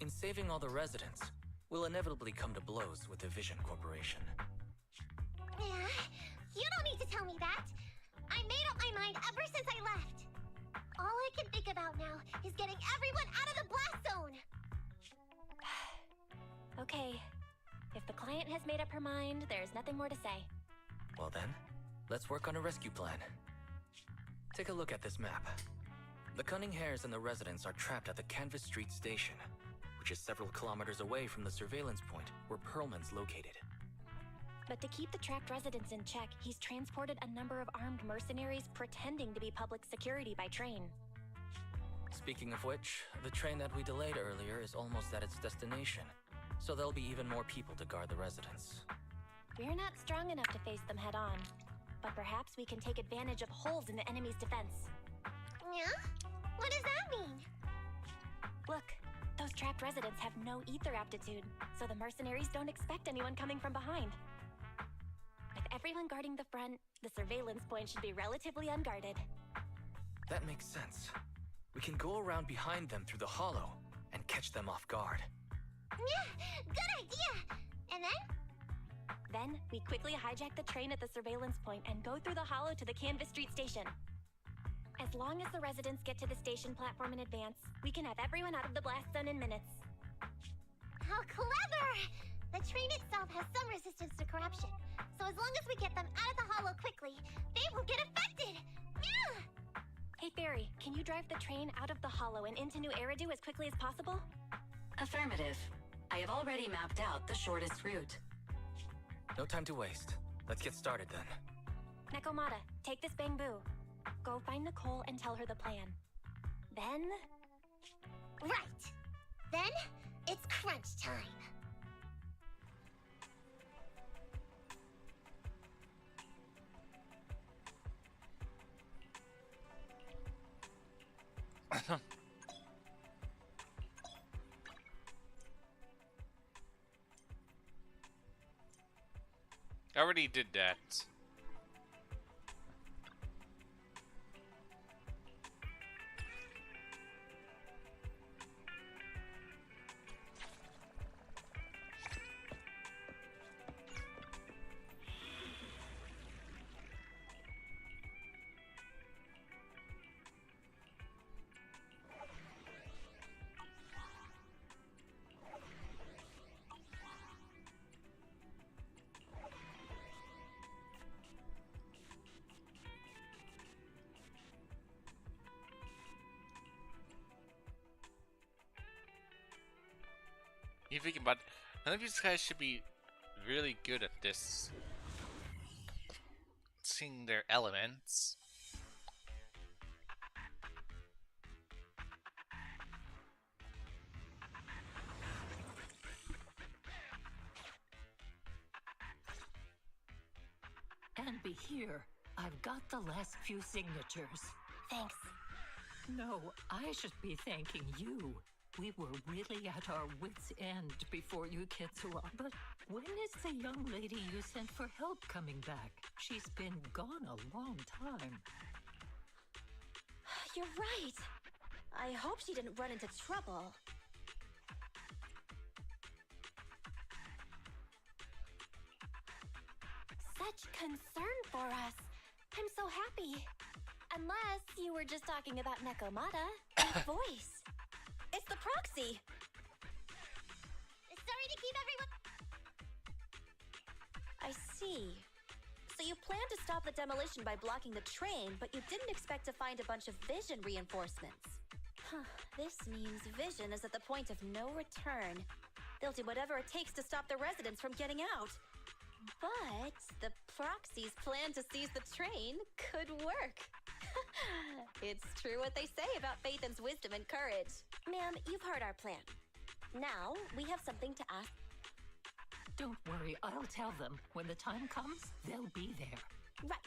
In saving all the residents, we'll inevitably come to blows with the Vision Corporation. Yeah, you don't need to tell me that. I made up my mind ever since I left. All I can think about now is getting everyone out of the blast zone. Okay. If the client has made up her mind, there's nothing more to say. Well then, let's work on a rescue plan. Take a look at this map. The Cunning Hairs and the residents are trapped at the Canvas Street station, which is several kilometers away from the surveillance point where Perlman's located. But to keep the trapped residents in check, he's transported a number of armed mercenaries pretending to be public security by train. Speaking of which, the train that we delayed earlier is almost at its destination, so there'll be even more people to guard the residents. We're not strong enough to face them head-on, but perhaps we can take advantage of holes in the enemy's defense. Yeah? What does that mean? Look, those trapped residents have no ether aptitude, so the mercenaries don't expect anyone coming from behind. With everyone guarding the front, the surveillance point should be relatively unguarded. That makes sense. We can go around behind them through the hollow and catch them off guard. Yeah, good idea! And then? Then, we quickly hijack the train at the surveillance point and go through the hollow to the Canvas Street station. As long as the residents get to the station platform in advance, we can have everyone out of the blast zone in minutes. How clever! The train itself has some resistance to corruption, so as long as we get them out of the hollow quickly, they won't get affected! Yeah! Hey Fairy, can you drive the train out of the hollow and into New Eridu as quickly as possible? Affirmative. I have already mapped out the shortest route. No time to waste. Let's get started then. Nekomata, take this bamboo. Go find Nicole and tell her the plan. Then... Right! Then, it's crunch time! I already did that. You thinking about none of these guys should be really good at this, seeing their elements. And be here. I've got the last few signatures. Thanks. No, I should be thanking you. We were really at our wits' end before you Kitsura. But when is the young lady you sent for help coming back? She's been gone a long time. You're right. I hope she didn't run into trouble. Such concern for us. I'm so happy. Unless you were just talking about Nekomata. His voice. It's the proxy! Sorry to keep everyone... I see. So you planned to stop the demolition by blocking the train, but you didn't expect to find a bunch of vision reinforcements. Huh, this means vision is at the point of no return. They'll do whatever it takes to stop the residents from getting out. But the proxy's plan to seize the train could work. It's true what they say about Phaethon's wisdom and courage. Ma'am, you've heard our plan. Now, we have something to ask. Don't worry, I'll tell them. When the time comes, they'll be there. Right.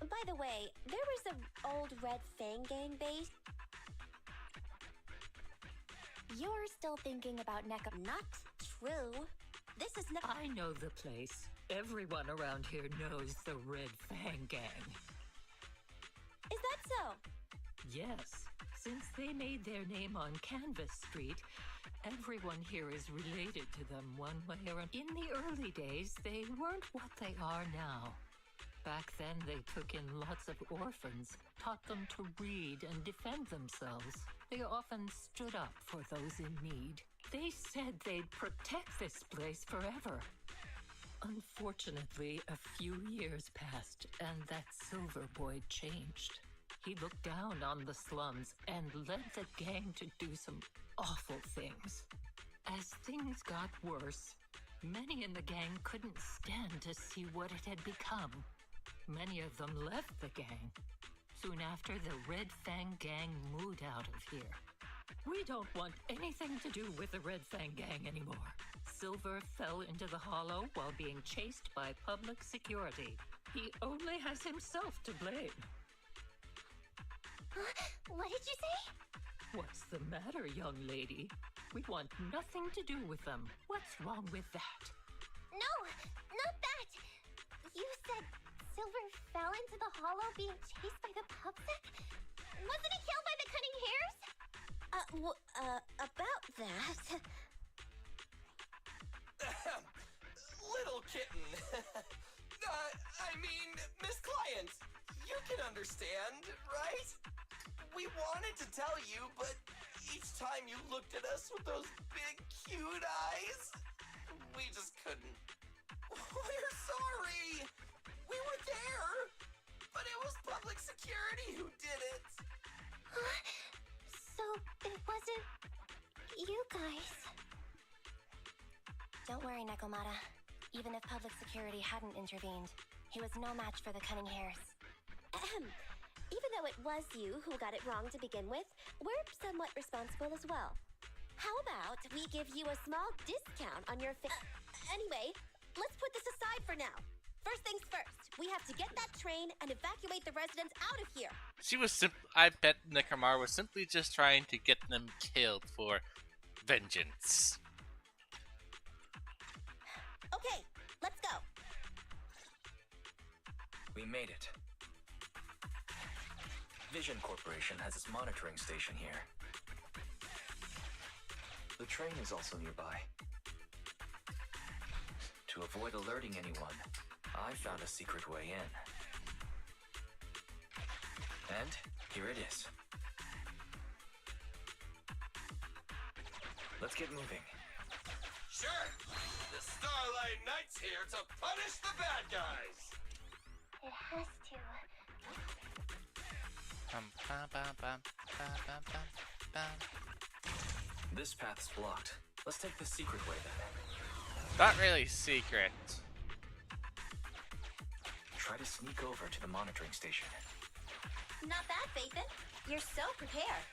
By the way, there was an old Red Fang gang base. You're still thinking about Not true. This is not... I know the place. Everyone around here knows the Red Fang Gang. Is that so? Yes. Since they made their name on Canvas Street, everyone here is related to them one way or another. In the early days, they weren't what they are now. Back then, they took in lots of orphans, taught them to read and defend themselves. They often stood up for those in need. They said they'd protect this place forever. Unfortunately, a few years passed, and that Silver Boy changed. He looked down on the slums and led the gang to do some awful things. As things got worse, many in the gang couldn't stand to see what it had become. Many of them left the gang. Soon after, the Red Fang Gang moved out of here. We don't want anything to do with the Red Fang Gang anymore. Silver fell into the hollow while being chased by public security. He only has himself to blame. What did you say? What's the matter, young lady? We want nothing to do with them. What's wrong with that? No, not that! You said Silver fell into the hollow being chased by the pubsec? Wasn't he killed by the cunning hares? About that... Little kitten. I mean, Miss Client, you can understand, right? tell you, but each time you looked at us with those big, cute eyes, we just couldn't. We're sorry. We were there, but it was public security who did it. So it wasn't you guys. Don't worry, Nekomata. Even if public security hadn't intervened, he was no match for the Cunning Hares. Even though it was you who got it wrong to begin with, we're somewhat responsible as well. How about we give you a small discount on your anyway, let's put this aside for now. First things first, we have to get that train and evacuate the residents out of here. She was I bet Nekomata was simply just trying to get them killed for vengeance. Okay, let's go. We made it. Vision Corporation has its monitoring station here. The train is also nearby. To avoid alerting anyone, I found a secret way in. And here it is. Let's get moving. Sure. The Starlight Knight's here to punish the bad guys. It has to. This path's blocked. Let's take the secret way then. Not really secret. Try to sneak over to the monitoring station. Not bad, Phaethon. You're so prepared.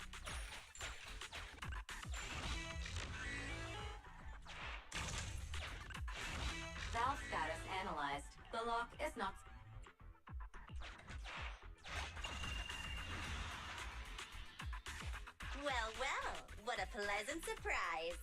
Valve status analyzed. The lock is not... Well, well, what a pleasant surprise.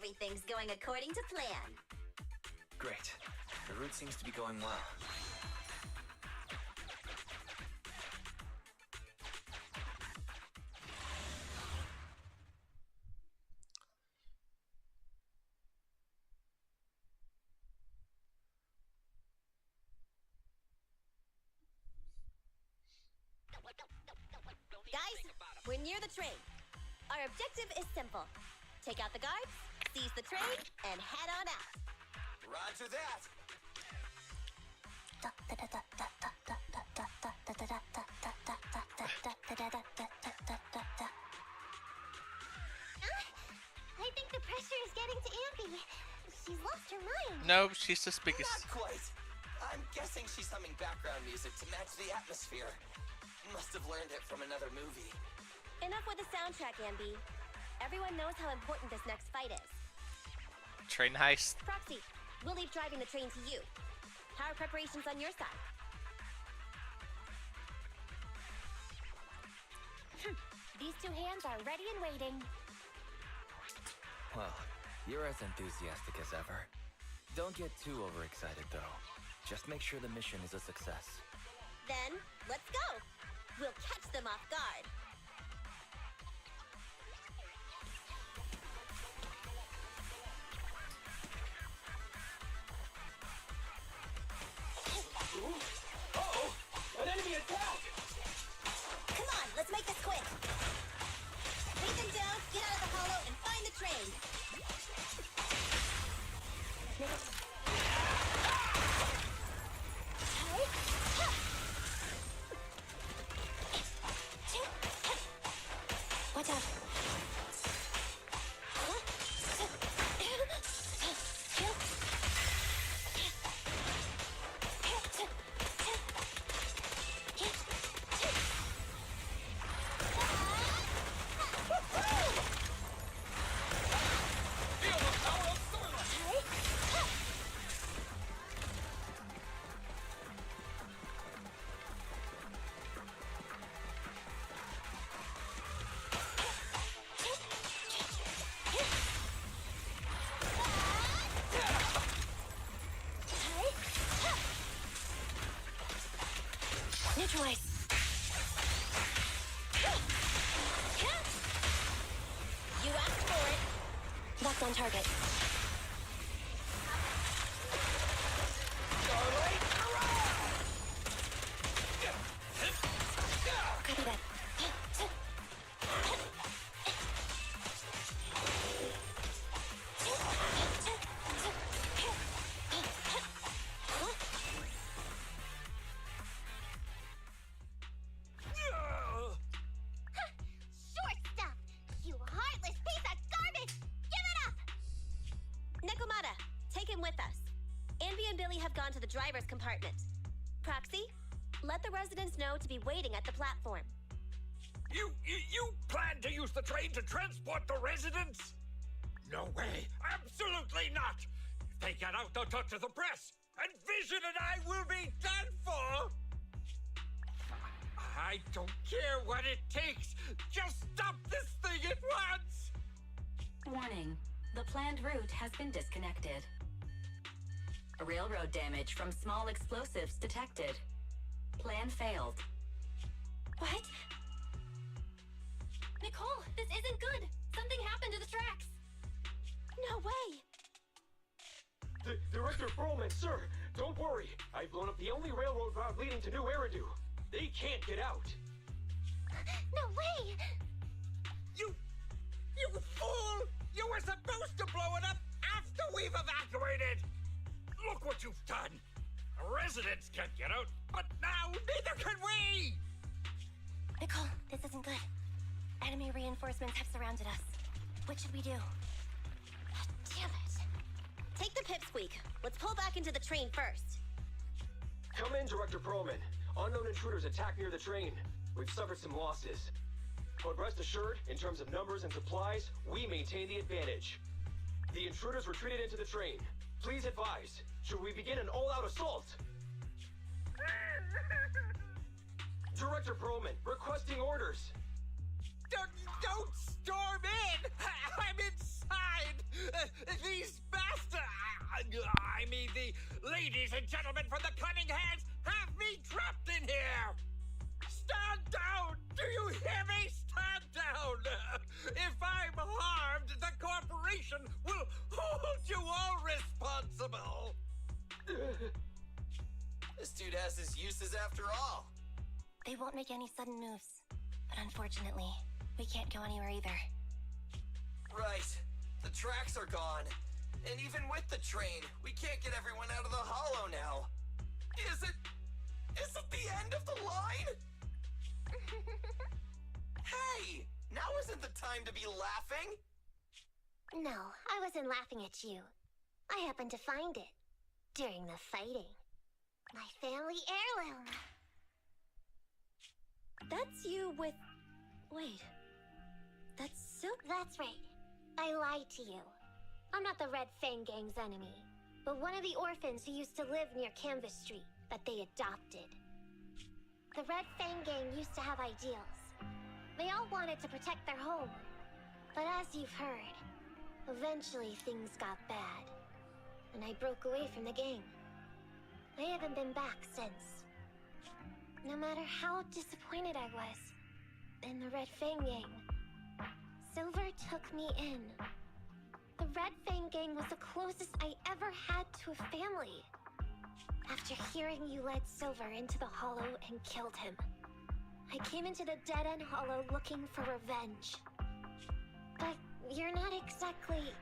Everything's going according to plan. Great. The route seems to be going well. Guys, we're near the train. Our objective is simple. Take out the guards, seize the train, and head on out. Roger that. I think the pressure is getting to Ampy. She's lost her mind. No, she's suspicious. Not quite. I'm guessing she's humming background music to match the atmosphere. Must have learned it from another movie. Enough with the soundtrack, Ambi. Everyone knows how important this next fight is. Train heist. Proxy, we'll leave driving the train to you. How are preparations on your side? These two hands are ready and waiting. Well, you're as enthusiastic as ever. Don't get too overexcited, though. Just make sure the mission is a success. Then, let's go! We'll catch them off guard. Uh-oh! An enemy attack! Come on, let's make this quick. Take them down, get out of the hollow, and find the train. Neutralize. You asked for it. That's on target. Copy that. Short stuff! You heartless piece of garbage! Give it up! Nekomata, take him with us. Anby and Billy have gone to the driver's compartment. Proxy, let the residents know to be waiting at the platform. You plan to use the train to transport the residents? No way! Absolutely not! If they get out, they'll talk to the press, and Vision and I will be done for! I don't care what it takes! Just stop this thing at once! Warning. The planned route has been disconnected. Railroad damage from small explosives detected. Plan failed. What? Nicole, this isn't good. Something happened to the tracks. No way! Director Perlman, sir, don't worry. I've blown up the only railroad route leading to New Eridu. They can't get out. No way! You fool! You were supposed to blow it up after we've evacuated! Look what you've done! Residents can't get out, but now neither can we! Nicole, this isn't good. Enemy reinforcements have surrounded us. What should we do? Damn it. Take the pipsqueak. Let's pull back into the train first. Come in, Director Perlman. Unknown intruders attacked near the train. We've suffered some losses. But rest assured, in terms of numbers and supplies, we maintain the advantage. The intruders retreated into the train. Please advise, should we begin an all-out assault? Director Perlman, requesting orders. Don't storm in! I'm inside! These bastards! I mean, the ladies and gentlemen from the Cunning Hands have me trapped in here! Stand down! Do you hear me? Stand down! If I'm harmed, the corporation will hold you all responsible! This dude has his uses after all. They won't make any sudden moves. But unfortunately, we can't go anywhere either. Right. The tracks are gone. And even with the train, we can't get everyone out of the hollow now. Is it the end of the line? Hey! Now isn't the time to be laughing! No, I wasn't laughing at you. I happened to find it. During the fighting. My family heirloom. That's you with... Wait. That's Silk? That's right. I lied to you. I'm not the Red Fang Gang's enemy, but one of the orphans who used to live near Canvas Street that they adopted. The Red Fang Gang used to have ideals. They all wanted to protect their home. But as you've heard, eventually things got bad. And I broke away from the gang. I haven't been back since. No matter how disappointed I was in the Red Fang Gang, Silver took me in. The Red Fang Gang was the closest I ever had to a family. After hearing you led Silver into the Hollow and killed him, I came into the Dead-End Hollow looking for revenge. But you're not exactly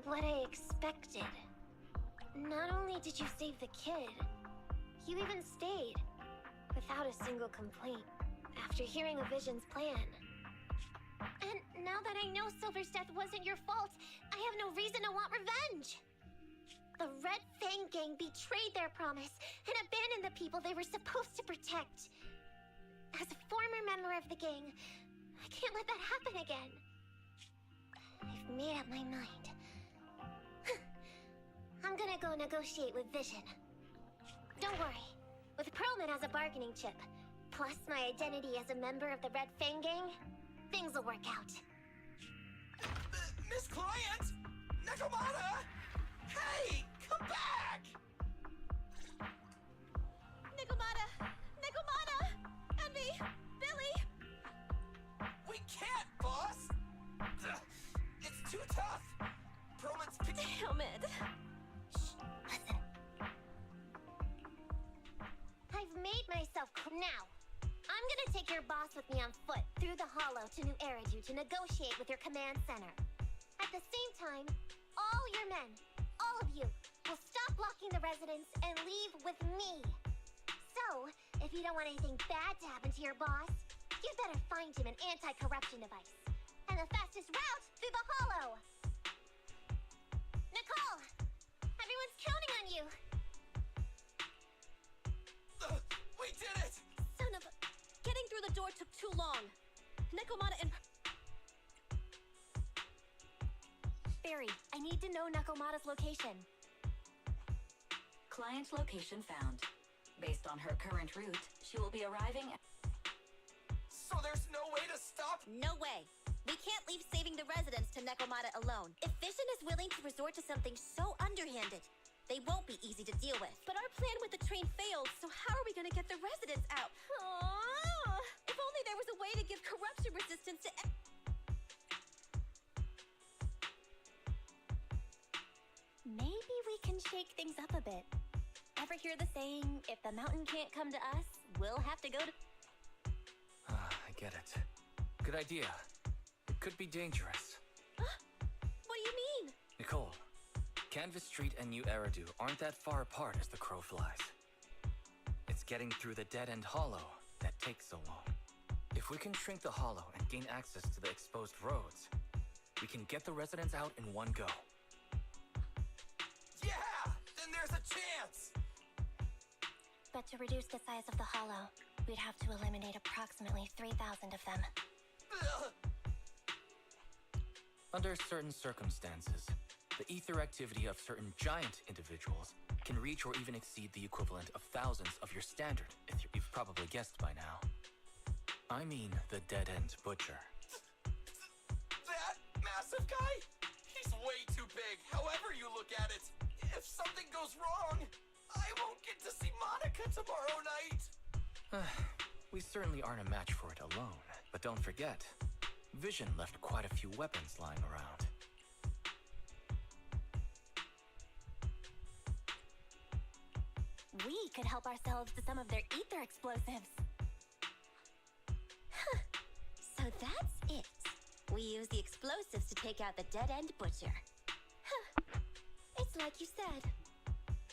what I expected. Not only did you save the kid, you even stayed, without a single complaint, after hearing a Vision's plan. And now that I know Silver's death wasn't your fault, I have no reason to want revenge! The Red Fang Gang betrayed their promise and abandoned the people they were supposed to protect. As a former member of the gang, I can't let that happen again. I've made up my mind. I'm gonna go negotiate with Vision. Don't worry. With Perlman as a bargaining chip, plus my identity as a member of the Red Fang Gang, things will work out. Miss Client! Nekomata! Hey! Come back! Nekomata! Nekomata! take your boss with me on foot through the hollow to New Eridu to negotiate with your command center. At the same time, all your men, all of you, will stop blocking the residents and leave with me. So, if you don't want anything bad to happen to your boss, you'd better find him an anti-corruption device. And the fastest route through the hollow. Nicole! Everyone's counting on you! We did it! Son of a... Getting through the door took too long. Nekomata and... Barry, I need to know Nakomata's location. Client location found. Based on her current route, she will be arriving at... So there's no way to stop? No way. We can't leave saving the residents to Nekomata alone. If Vision is willing to resort to something so underhanded, they won't be easy to deal with. But our plan with the train failed, so how are we gonna get the residents out? Aww. If only there was a way to give corruption resistance to... Maybe we can shake things up a bit. Ever hear the saying, if the mountain can't come to us, we'll have to go to... I get it. Good idea. It could be dangerous. What do you mean? Nicole, Canvas Street and New Eridu aren't that far apart as the crow flies. It's getting through the dead-end hollow that takes so long. If we can shrink the hollow and gain access to the exposed roads, we can get the residents out in one go. Yeah! Then there's a chance! But to reduce the size of the hollow, we'd have to eliminate approximately 3,000 of them. Under certain circumstances, the ether activity of certain giant individuals can reach or even exceed the equivalent of thousands of your standard, if you've probably guessed by now. I mean the dead-end butcher. That massive guy? He's way too big, however you look at it. If something goes wrong, I won't get to see Monica tomorrow night. We certainly aren't a match for it alone, but don't forget, Vision left quite a few weapons lying around. We could help ourselves to some of their ether explosives. Huh. So that's it. We use the explosives to take out the dead-end butcher. Huh. It's like you said.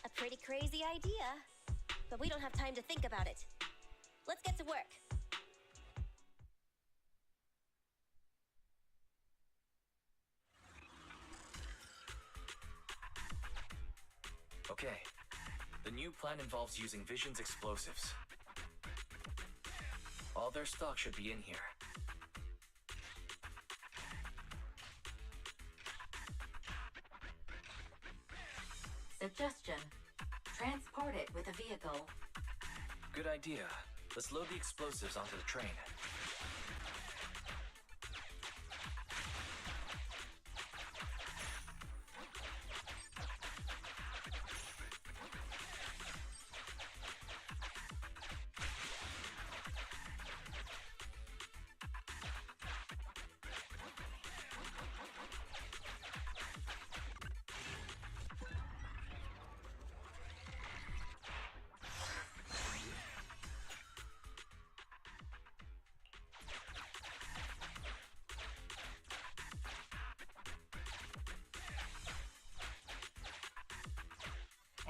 A pretty crazy idea. But we don't have time to think about it. Let's get to work. Okay. The new plan involves using Vision's explosives. All their stock should be in here. Suggestion. Transport it with a vehicle. Good idea. Let's load the explosives onto the train.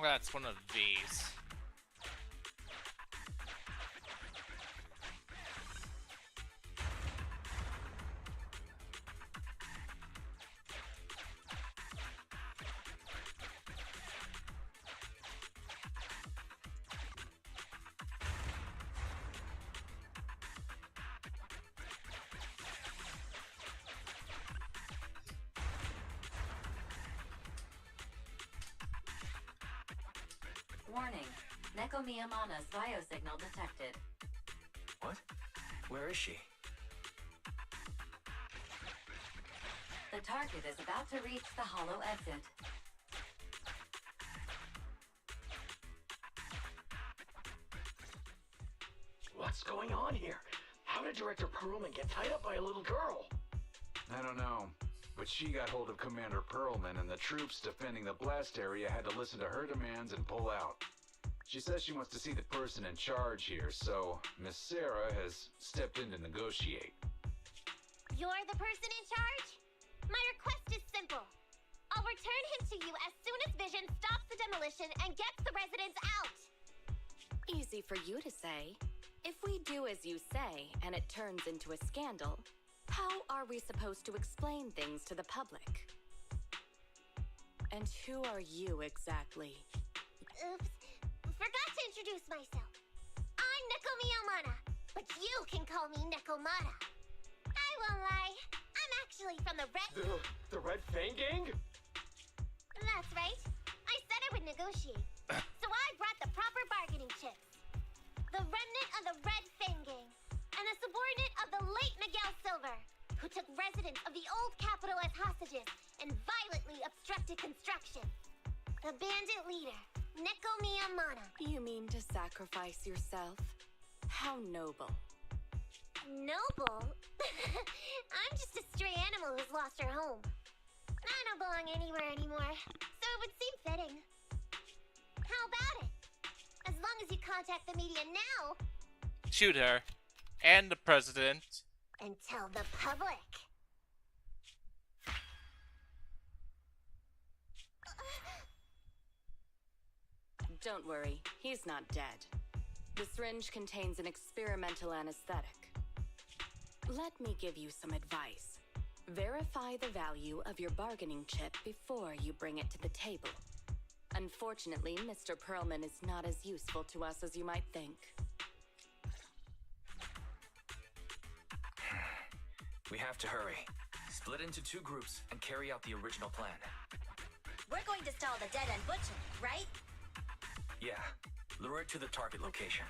That's one of these. Warning. Nekomiyamana's biosignal detected. What? Where is she? The target is about to reach the hollow exit. What's going on here? How did Director Perlman get tied up by a little girl? I don't know, but she got hold of Commander Perlman, and the troops defending the blast area had to listen to her demands and pull out. She says she wants to see the person in charge here, so Miss Sarah has stepped in to negotiate. You're the person in charge? My request is simple. I'll return him to you as soon as Vision stops the demolition and gets the residents out. Easy for you to say. If we do as you say and it turns into a scandal, how are we supposed to explain things to the public? And who are you exactly? Oops. Forgot to introduce myself. I'm Neko Miyamata, but you can call me Nekomata. I won't lie. I'm actually from the Red... The Red Fang Gang? That's right. I said I would negotiate. So I brought the proper bargaining chips. The remnant of the Red Fang Gang, and a subordinate of the late Miguel Silver, who took residents of the old capital as hostages and violently obstructed construction. The bandit leader, Neko Miyamata. You mean to sacrifice yourself? How noble. Noble? I'm just a stray animal who's lost her home. I don't belong anywhere anymore, so it would seem fitting. How about it? As long as you contact the media now... Shoot her. And the president. And tell the public. Don't worry, he's not dead. The syringe contains an experimental anesthetic. Let me give you some advice. Verify the value of your bargaining chip before you bring it to the table. Unfortunately, Mr. Perlman is not as useful to us as you might think. We have to hurry. Split into 2 groups and carry out the original plan. We're going to stall the dead-end butcher, right? Yeah, lure it to the target location.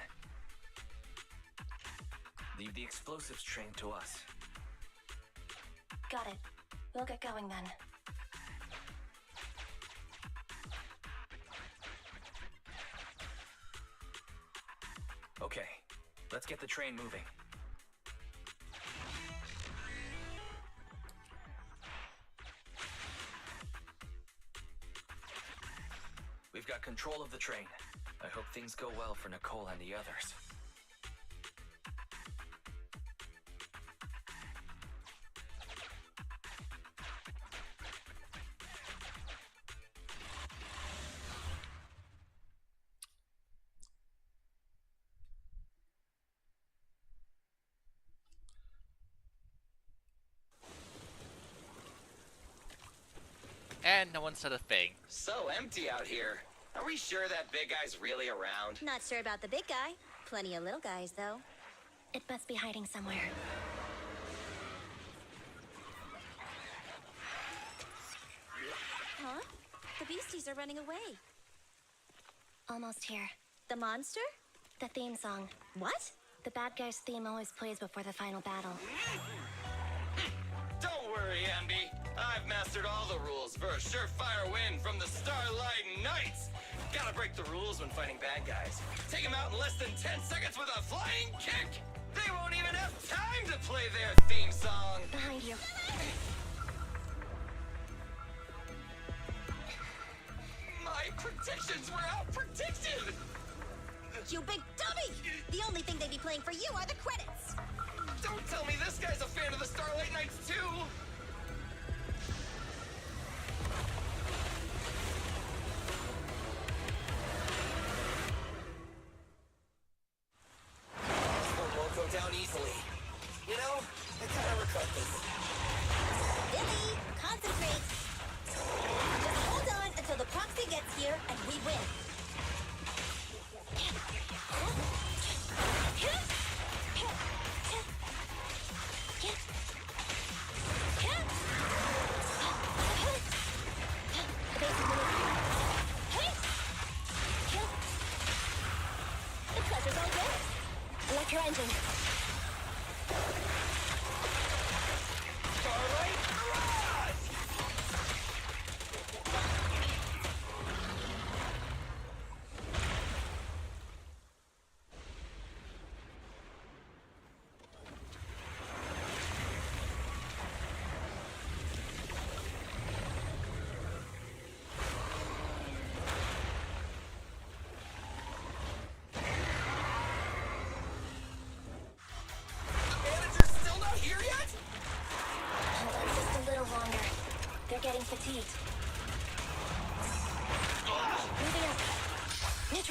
Leave the explosives train to us. Got it. We'll get going then. Okay, let's get the train moving. We've got control of the train. I hope things go well for Nicole and the others. And no one said a thing. So empty out here. Are we sure that big guy's really around? Not sure about the big guy. Plenty of little guys, though. It must be hiding somewhere. Huh? The beasties are running away. Almost here. The monster? The theme song. What? The bad guy's theme always plays before the final battle. Don't worry, Ambi. I've mastered all the rules for a surefire win from the Starlight Knights. Gotta break the rules when fighting bad guys. Take them out in less than 10 seconds with a flying kick. They won't even have time to play their theme song. Behind you. My predictions were out-predicted. You big dummy! The only thing they'd be playing for you are the credits. Don't tell me this guy's a fan of the Starlight Knights too. This one won't go down easily. You know, I kind of regret this. Billy, concentrate. Just hold on until the proxy gets here and we win. The pleasure's all yours. Like your engine. Starlight Rush!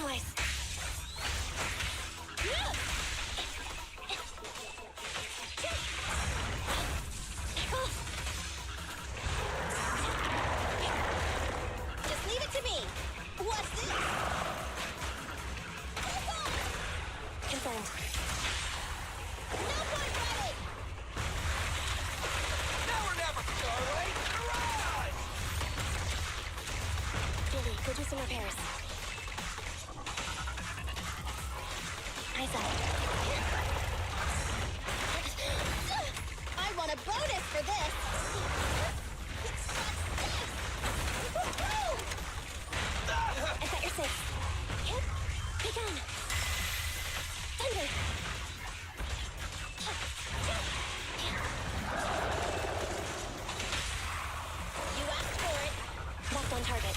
twice. Just leave it to me. What's this? Confirmed. No point running! Now or never! Starlight, garage! Billy, go do some repairs. Eyes up. I want a bonus for this! I got your six. Hit. Begin. Thunder. You asked for it. Locked on target.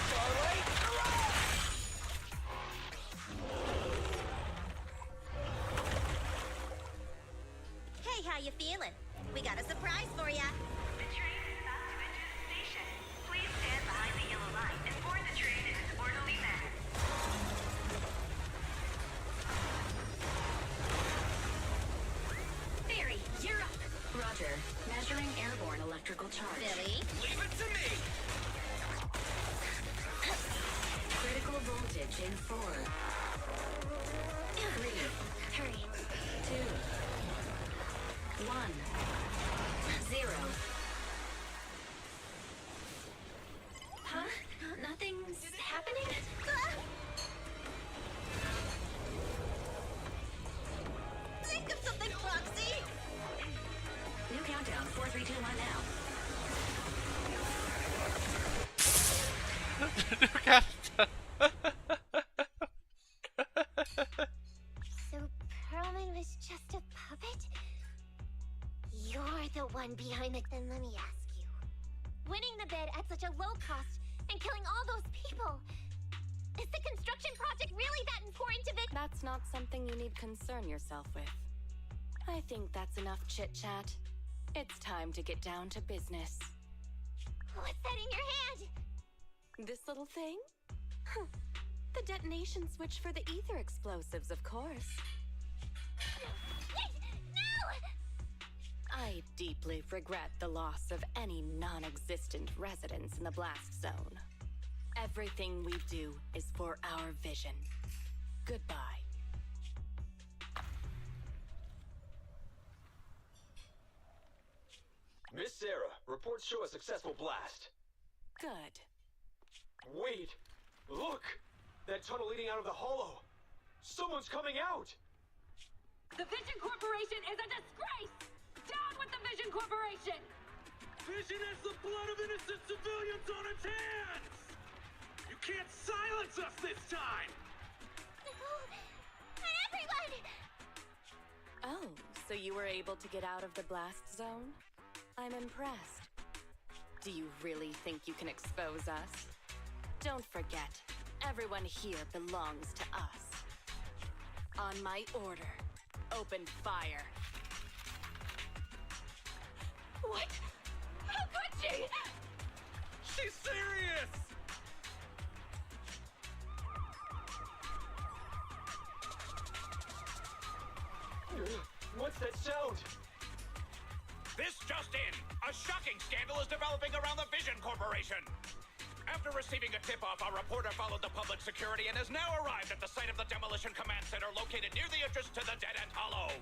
Starlight, garage! Hey, how you feeling? We got a surprise for ya. The train is about to enter the station. Please stand behind the yellow line and board the train in an orderly manner. Theory, you're up. Roger. Measuring airborne electrical charge. Billy? Leave it to me! Critical voltage in 4, 3, Hurry. 2, 1, 0. Huh? Nothing's happening? Think of something, Foxy! New countdown, 4, 3, 2, 1 now. So Perlman was just a puppet? You're the one behind the... Then let me ask you. Winning the bid at such a low cost and killing all those people... Is the construction project really that important to Vic? That's not something you need concern yourself with. I think that's enough chit-chat. It's time to get down to business. What's that in your hand? This little thing? Huh. The detonation switch for the ether explosives, of course. Wait! No! I deeply regret the loss of any non-existent residents in the blast zone. Everything we do is for our vision. Goodbye. Miss Sarah, reports show a successful blast. Good. Wait! Look! That tunnel leading out of the hollow! Someone's coming out! The Vision Corporation is a disgrace! Down with the Vision Corporation! Vision has the blood of innocent civilians on its hands! You can't silence us this time! And everyone! Oh, so you were able to get out of the blast zone? I'm impressed. Do you really think you can expose us? Don't forget, everyone here belongs to us. On my order, open fire. What? How could she? She's serious! What's that sound? This just in! A shocking scandal is developing around the Vision Corporation! After receiving a tip-off, our reporter followed the public security and has now arrived at the site of the Demolition Command Center located near the entrance to the Dead-End Hollow.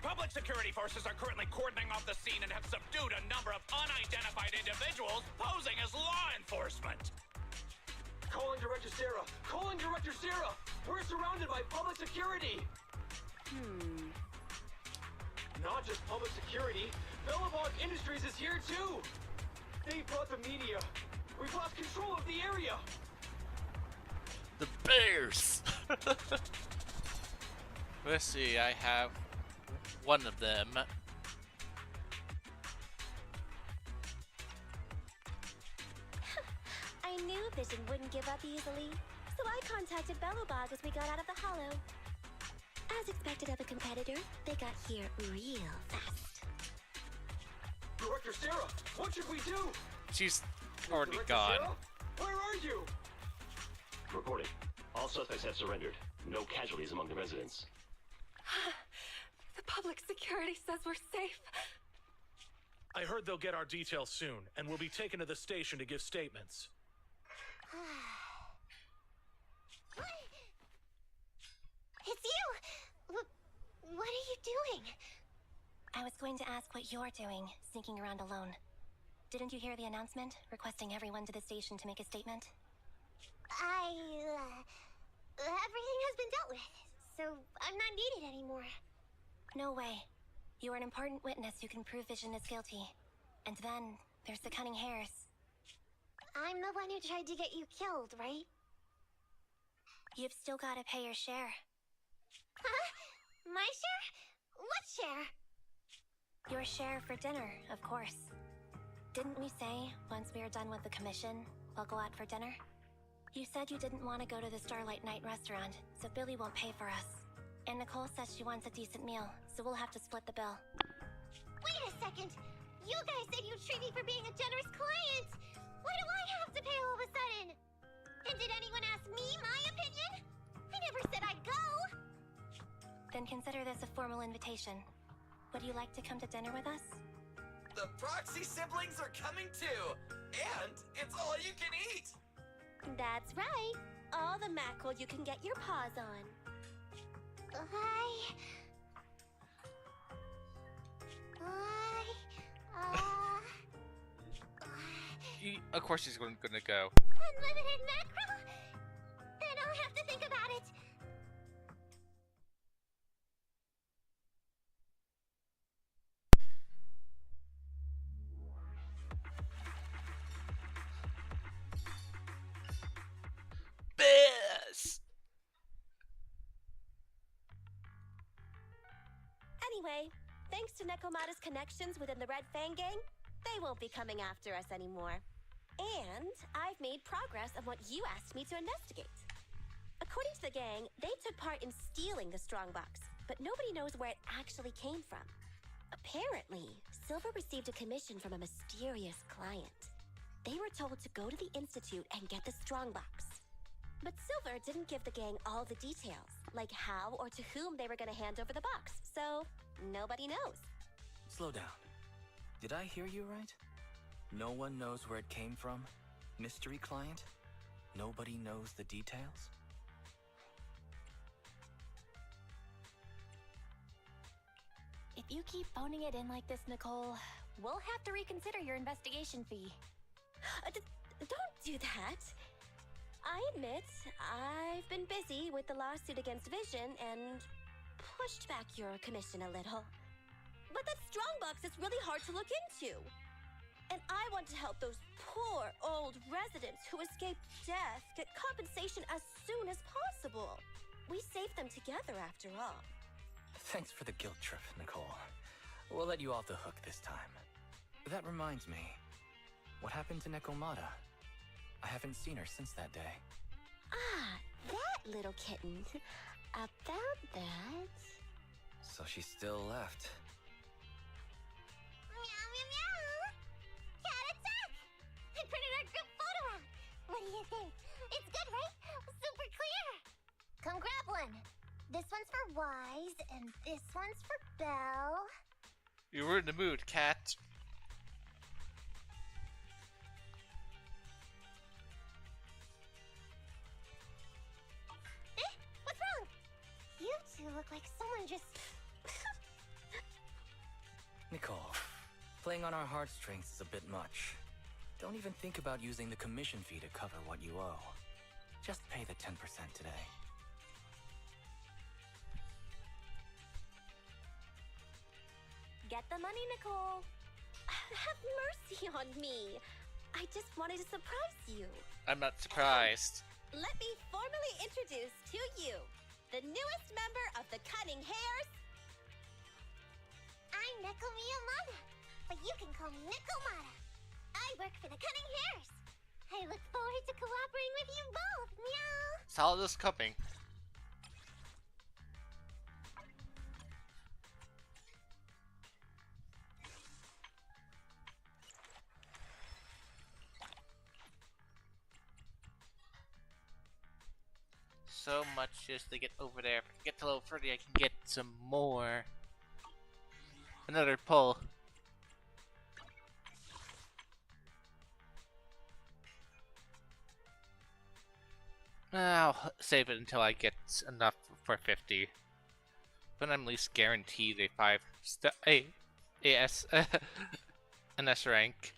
Public security forces are currently cordoning off the scene and have subdued a number of unidentified individuals posing as law enforcement. Calling Director Sarah! Calling Director Sarah! We're surrounded by public security! Not just public security, Bellabog Industries is here too! They brought the media. We've lost control of the area! The bears! Let's see, I have one of them. I knew Vision wouldn't give up easily, so I contacted Bellabog as we got out of the hollow. As expected of a competitor, they got here real fast. Director Sarah, what should we do? She's Already Director gone. Sheriff? Where are you? Reporting. All suspects have surrendered. No casualties among the residents. The public security says we're safe. I heard they'll get our details soon, and we'll be taken to the station to give statements. It's you! What are you doing? I was going to ask what you're doing, sneaking around alone. Didn't you hear the announcement, requesting everyone to the station to make a statement? Everything has been dealt with, so I'm not needed anymore. No way. You are an important witness who can prove Vision is guilty. And then, there's the Cunning Hares. I'm the one who tried to get you killed, right? You've still gotta pay your share. Huh? My share? What share? Your share for dinner, of course. Didn't we say, once we are done with the commission, we'll go out for dinner? You said you didn't want to go to the Starlight Night restaurant, so Billy won't pay for us. And Nicole says she wants a decent meal, so we'll have to split the bill. Wait a second! You guys said you'd treat me for being a generous client! Why do I have to pay all of a sudden? And did anyone ask me my opinion? I never said I'd go! Then consider this a formal invitation. Would you like to come to dinner with us? The Proxy siblings are coming too! And it's all you can eat! That's right. All the mackerel you can get your paws on. Of course she's gonna go. Unlimited mackerel? Then I'll have to think about it. Biss! Anyway, thanks to Nekomata's connections within the Red Fang gang, they won't be coming after us anymore. And I've made progress on what you asked me to investigate. According to the gang, they took part in stealing the strongbox, but nobody knows where it actually came from. Apparently, Silver received a commission from a mysterious client. They were told to go to the Institute and get the strongbox. But Silver didn't give the gang all the details, like how or to whom they were going to hand over the box, so nobody knows. Slow down. Did I hear you right? No one knows where it came from? Mystery client? Nobody knows the details? If you keep phoning it in like this, Nicole, we'll have to reconsider your investigation fee. Don't do that. I admit, I've been busy with the lawsuit against Vision and pushed back your commission a little. But that strongbox is really hard to look into. And I want to help those poor old residents who escaped death get compensation as soon as possible. We saved them together after all. Thanks for the guilt trip, Nicole. We'll let you off the hook this time. That reminds me. What happened to Nekomata? I haven't seen her since that day. Ah, that little kitten. About that... So she still left. Meow, meow, meow! Cat attack! I printed our group photo out! What do you think? It's good, right? Super clear! Come grab one. This one's for Wise, and this one's for Belle. You were in the mood, cat. What's wrong? You two look like someone just... Nicole, playing on our heartstrings is a bit much. Don't even think about using the commission fee to cover what you owe. Just pay the 10% today. Get the money, Nicole. Have mercy on me. I just wanted to surprise you. I'm not surprised. Let me formally introduce to you the newest member of the Cunning Hares. I'm Neko Miyamada, but you can call me Nekomata. I work for the Cunning Hares. I look forward to cooperating with you both, meow. Saw this coming. so much just to get over there. If I can get to level 30, I can get some more. Another pull. I'll save it until I get enough for 50. But I'm at least guaranteed a 5 AS an S rank.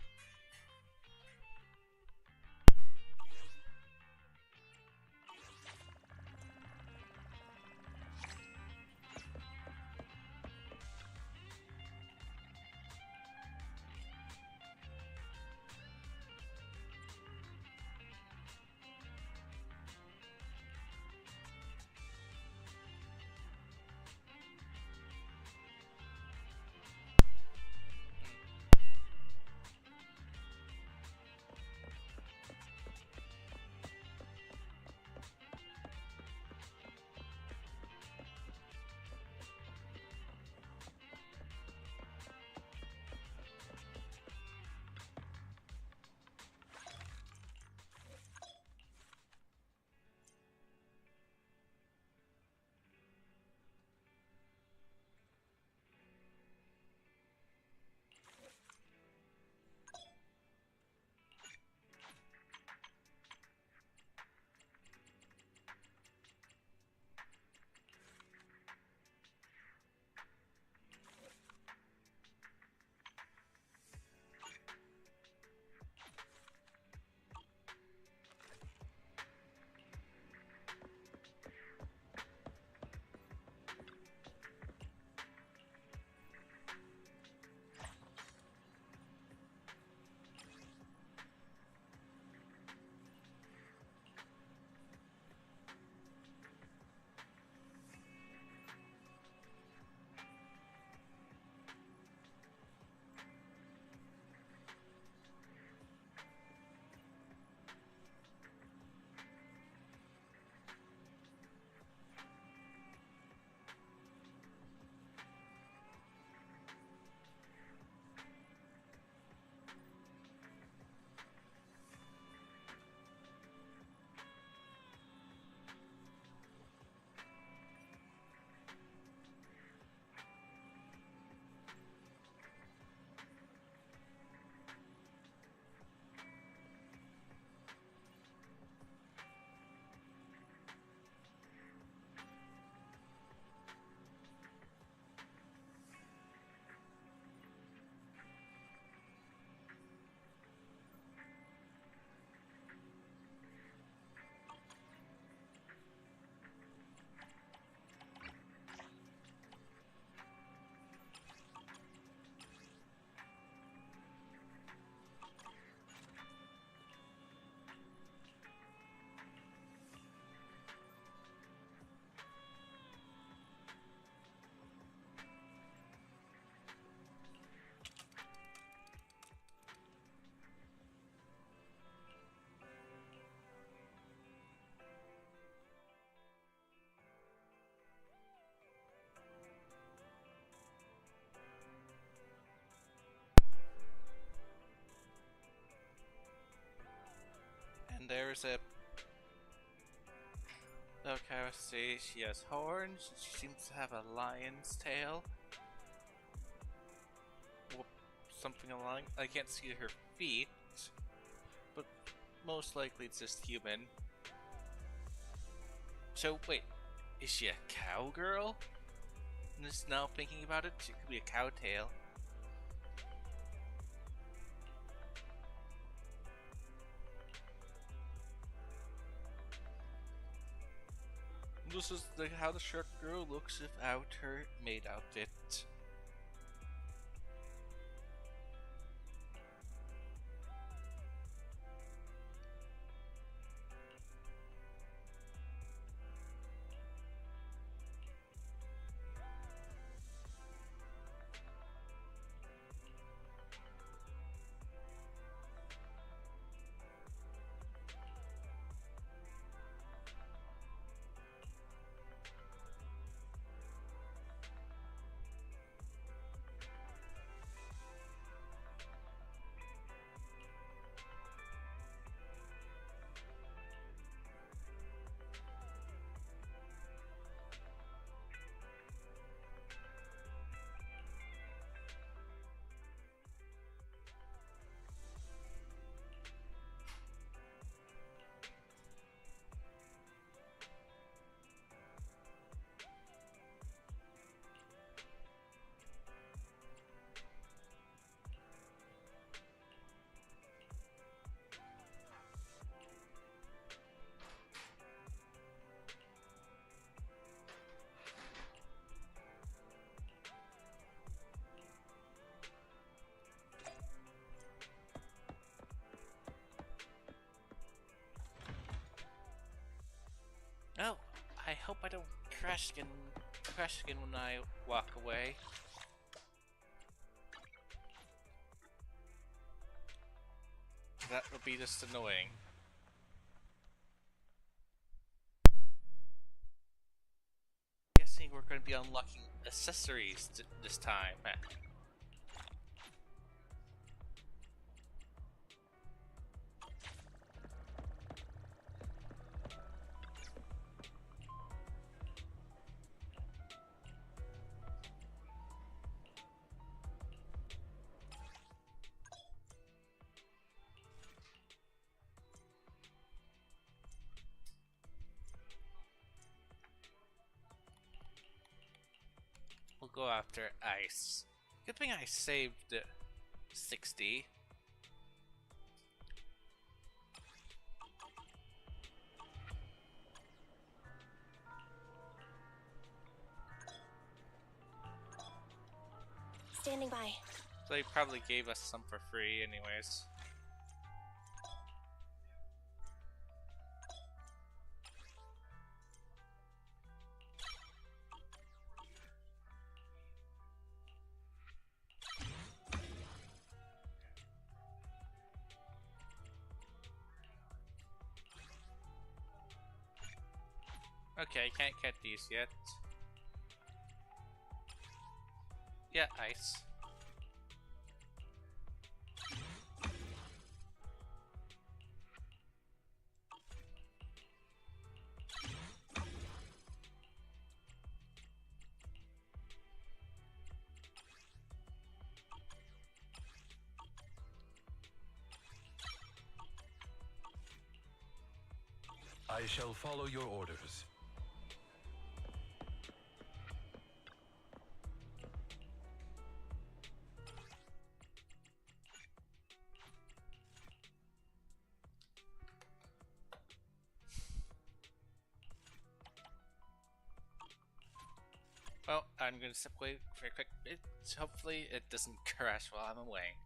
And there's a... Okay, let's see. She has horns. She seems to have a lion's tail. Well, something along... I can't see her feet. But most likely it's just human. So, wait. Is she a cowgirl? I'm just now thinking about it. She could be a cow tail. This is how the shark girl looks without her maid outfit. hope I don't crash again when I walk away. That would be just annoying. Guessing we're going to be unlocking accessories this time. We'll go after ice. Good thing I saved 60. Standing by. So they probably gave us some for free anyways. Okay, can't get these yet. Yeah, ice. I shall follow your orders. Well, I'm gonna step away for a quick bit. Hopefully it doesn't crash while I'm away.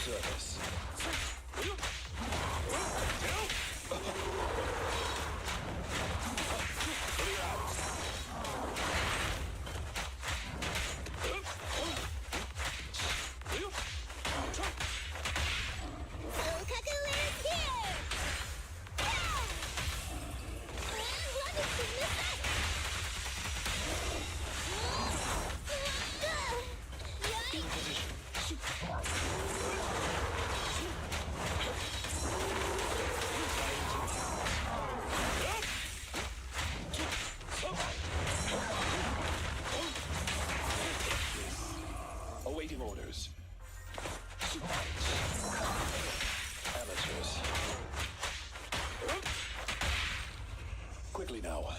service. Awaiting orders. Amateurs. Quickly now.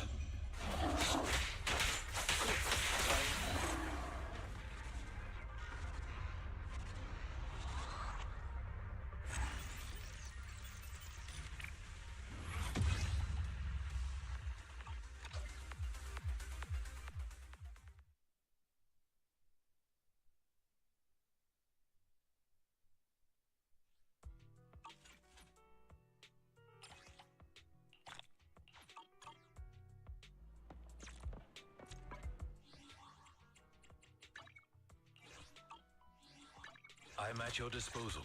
I'm at your disposal.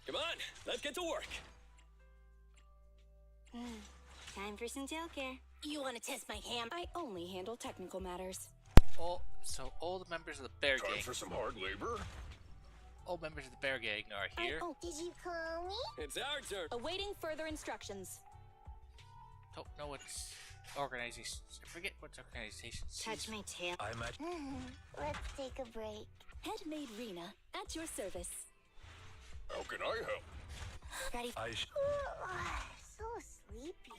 Come on, let's get to work. Time for some tail care. You want to test my ham? I only handle technical matters. All the members of the bear gang. Time for some hard labor? All members of the bear gang are here. Did you call me? It's our turn. Awaiting further instructions. Don't know what's organization. I forget what's organization. Touch my tail. I'm at. Let's take a break. Handmaid Rena, at your service. How can I help? Ready? So sleepy.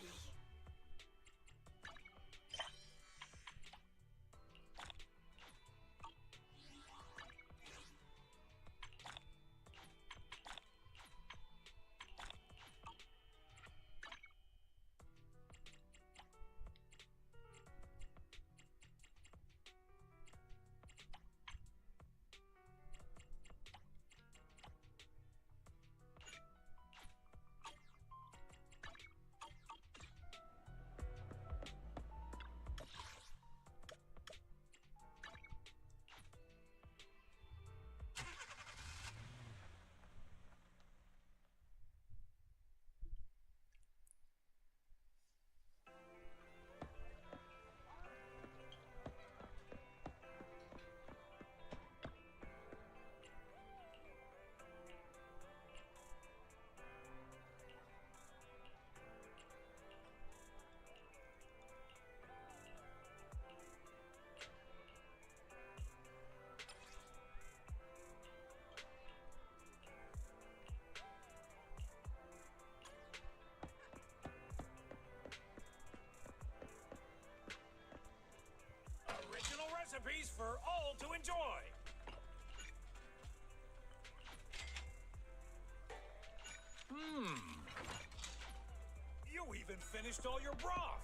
Original recipes for all to enjoy. You even finished all your broth.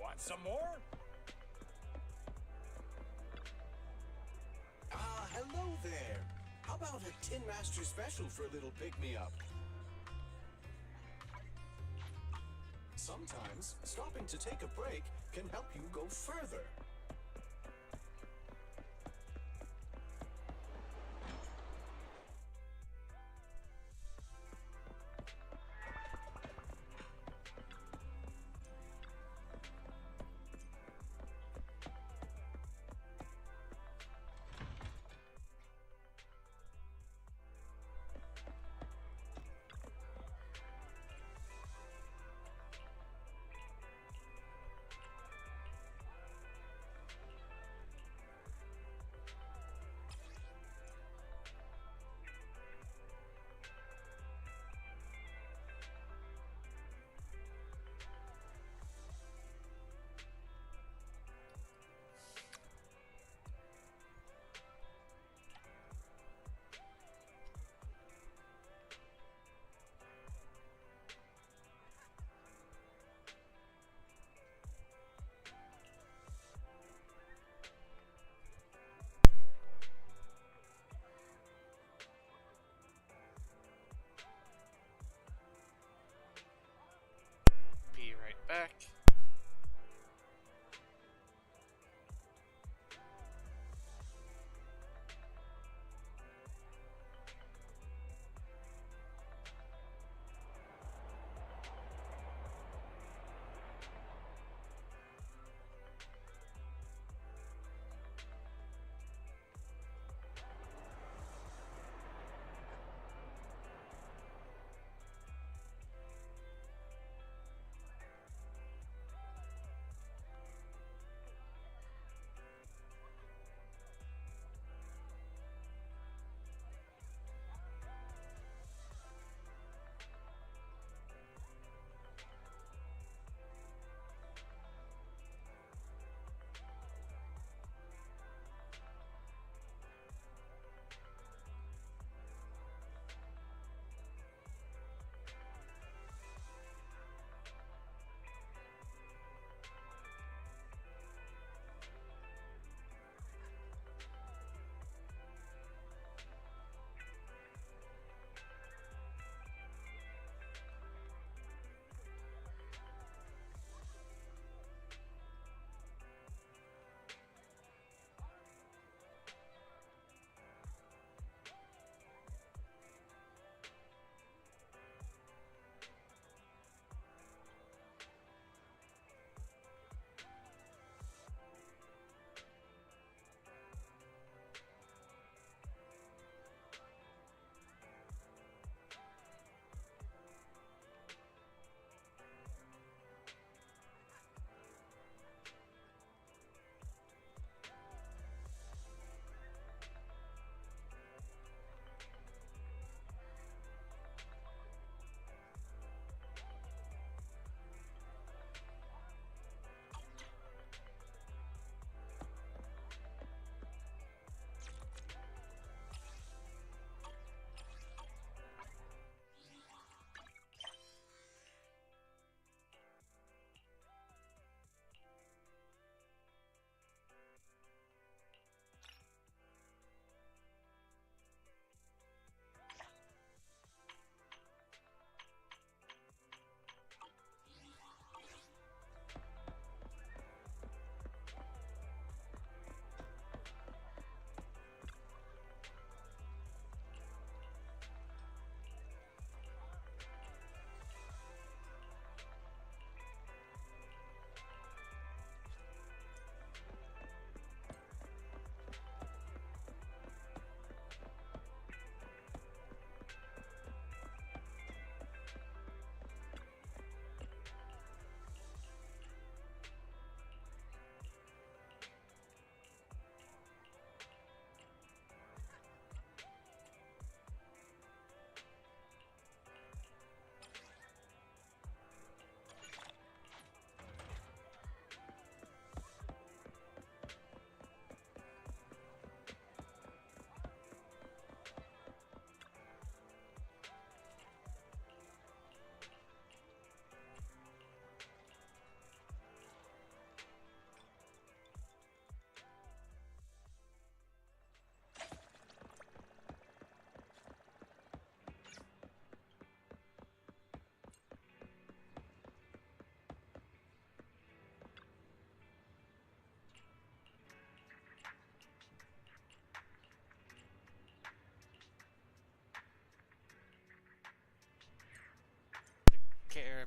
Want some more? Hello there. How about a Tin Master special for a little pick-me-up? Sometimes, stopping to take a break can help you go further.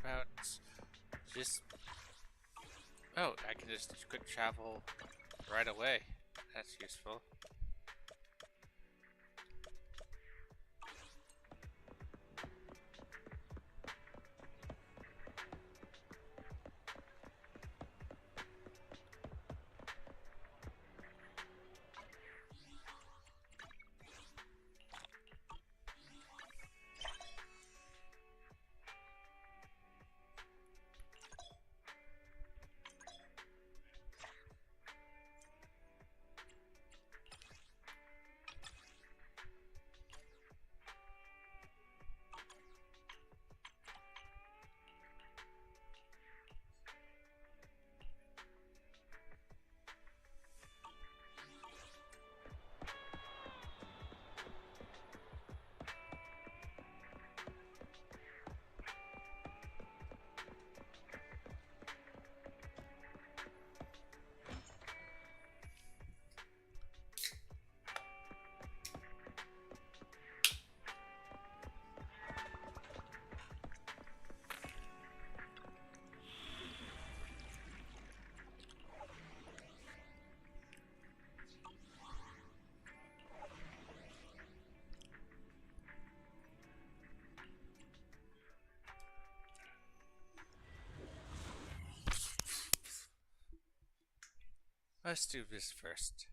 whereabouts. Just... Oh, I can just quick travel right away. That's useful. Let's do this first.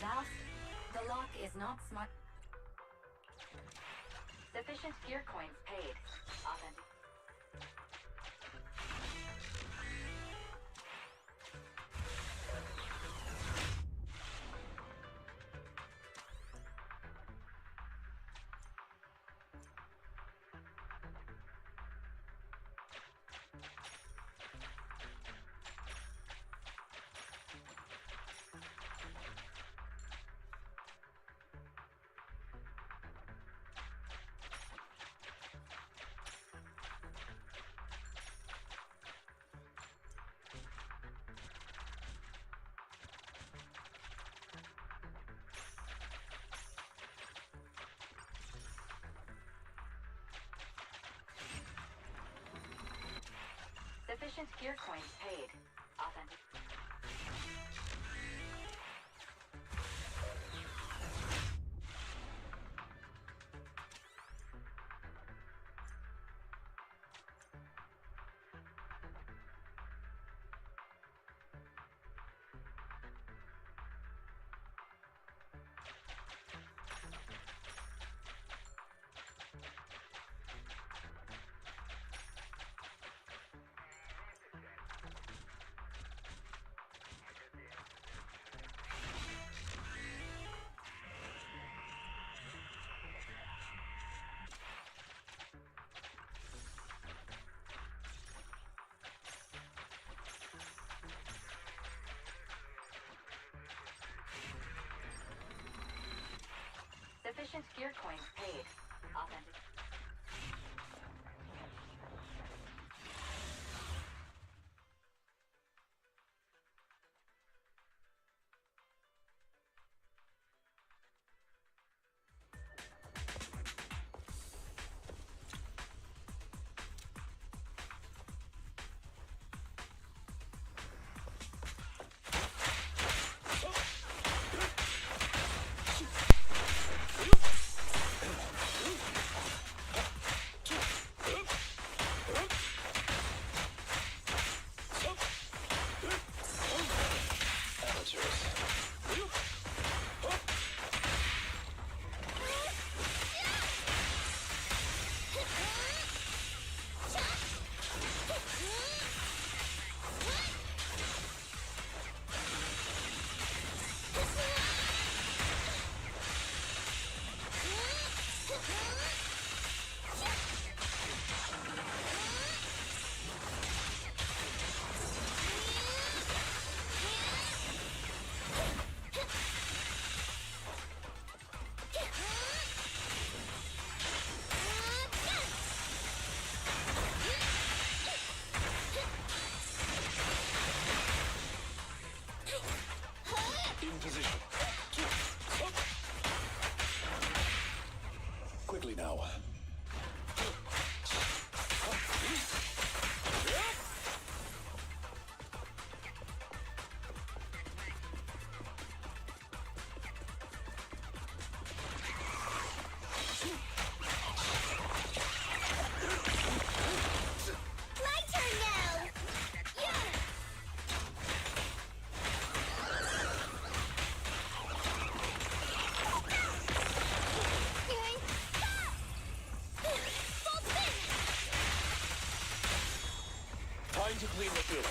Valve, the lock is not smart. Sufficient gear coins paid. Authentic. Sufficient gear coins paid. Authentic. Sufficient gear coins paid. Authentic. In position. Quickly now. My turn now! Yeah! Time to clean the field.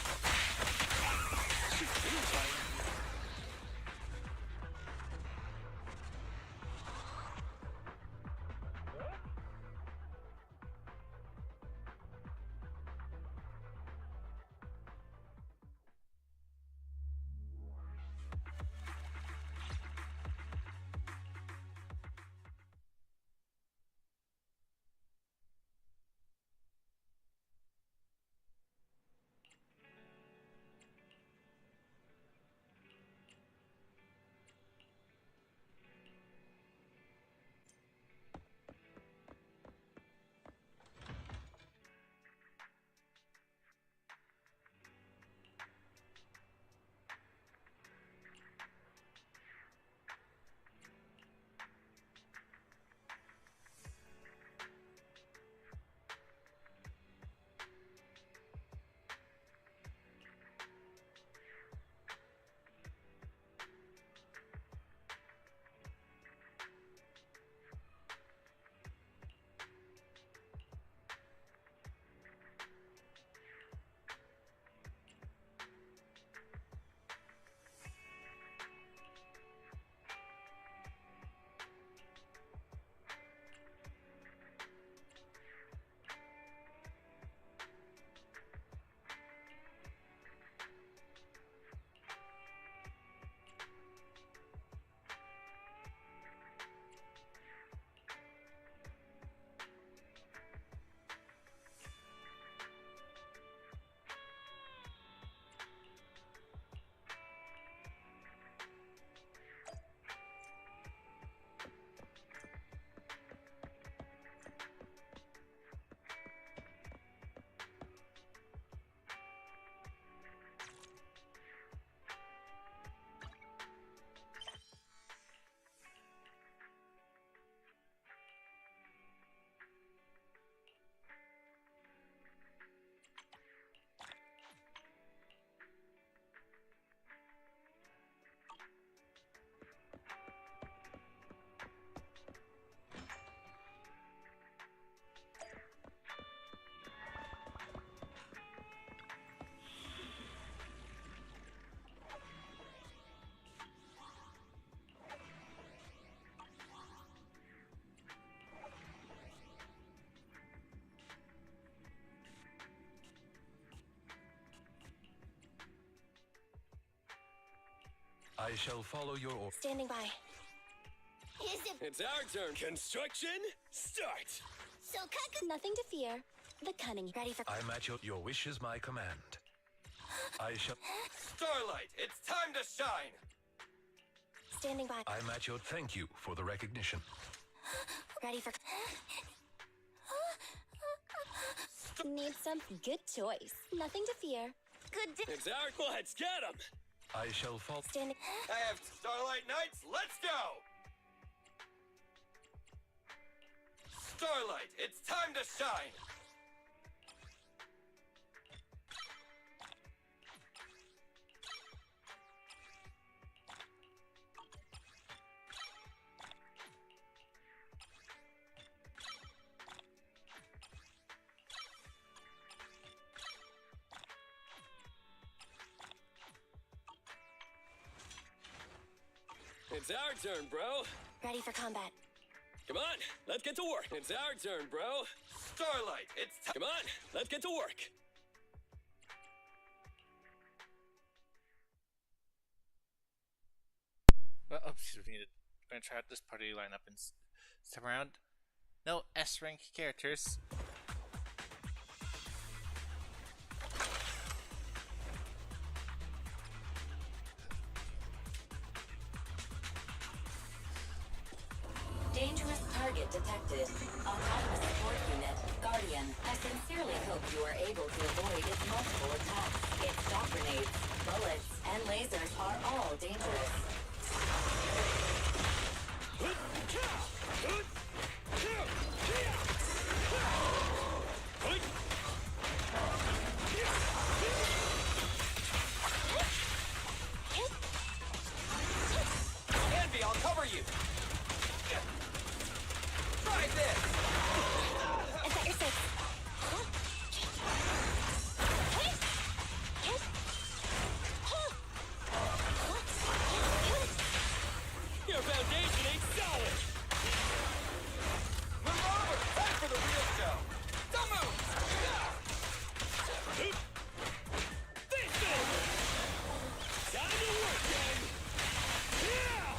I shall follow your order. Standing by. Is it It's our turn. Construction, start. so Kaku? Nothing to fear. The cunning. Ready for. I'm at your wish is my command. I shall. Starlight, it's time to shine. Standing by. I'm at your. Thank you for the recognition. Ready for. Need some good choice. Nothing to fear. Good day. It's our. Let's get him. I shall fall. Standing. I have Starlight Knights, let's go! Starlight, it's time to shine! It's our turn, bro. Ready for combat. Come on, let's get to work. It's our turn, bro. Starlight, it's time. Come on, let's get to work. Well, excuse me. I'm gonna try out this party lineup and step around. No S rank characters. Dangerous target detected. Autonomous support unit, Guardian. I sincerely hope you are able to avoid its multiple attacks. Its shock grenades, bullets, and lasers are all dangerous. Envy, I'll cover you! Try this! Is that your six? Your foundation ain't solid. Move over! Time for the real show! Don't move! This thing! Time to work, gang! Yeah!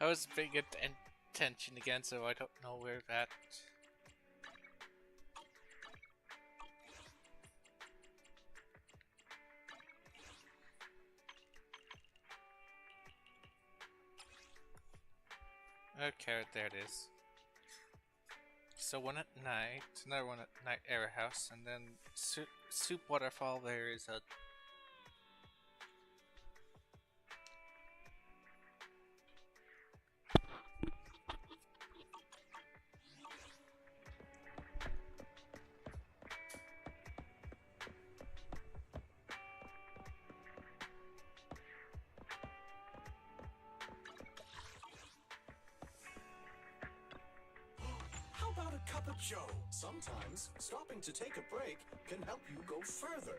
I was paying attention again, so I don't know where that. Okay, there it is. So one at night, another one at night, Air House, and then Soup Waterfall. There is a. How about a cup of joe? Sometimes stopping to take a break can help you go further.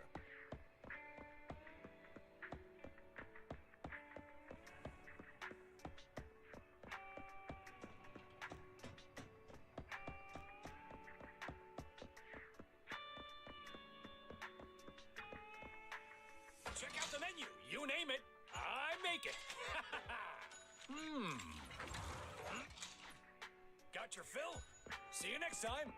Check out the menu. You name it, I make it. Got your fill? See you next time.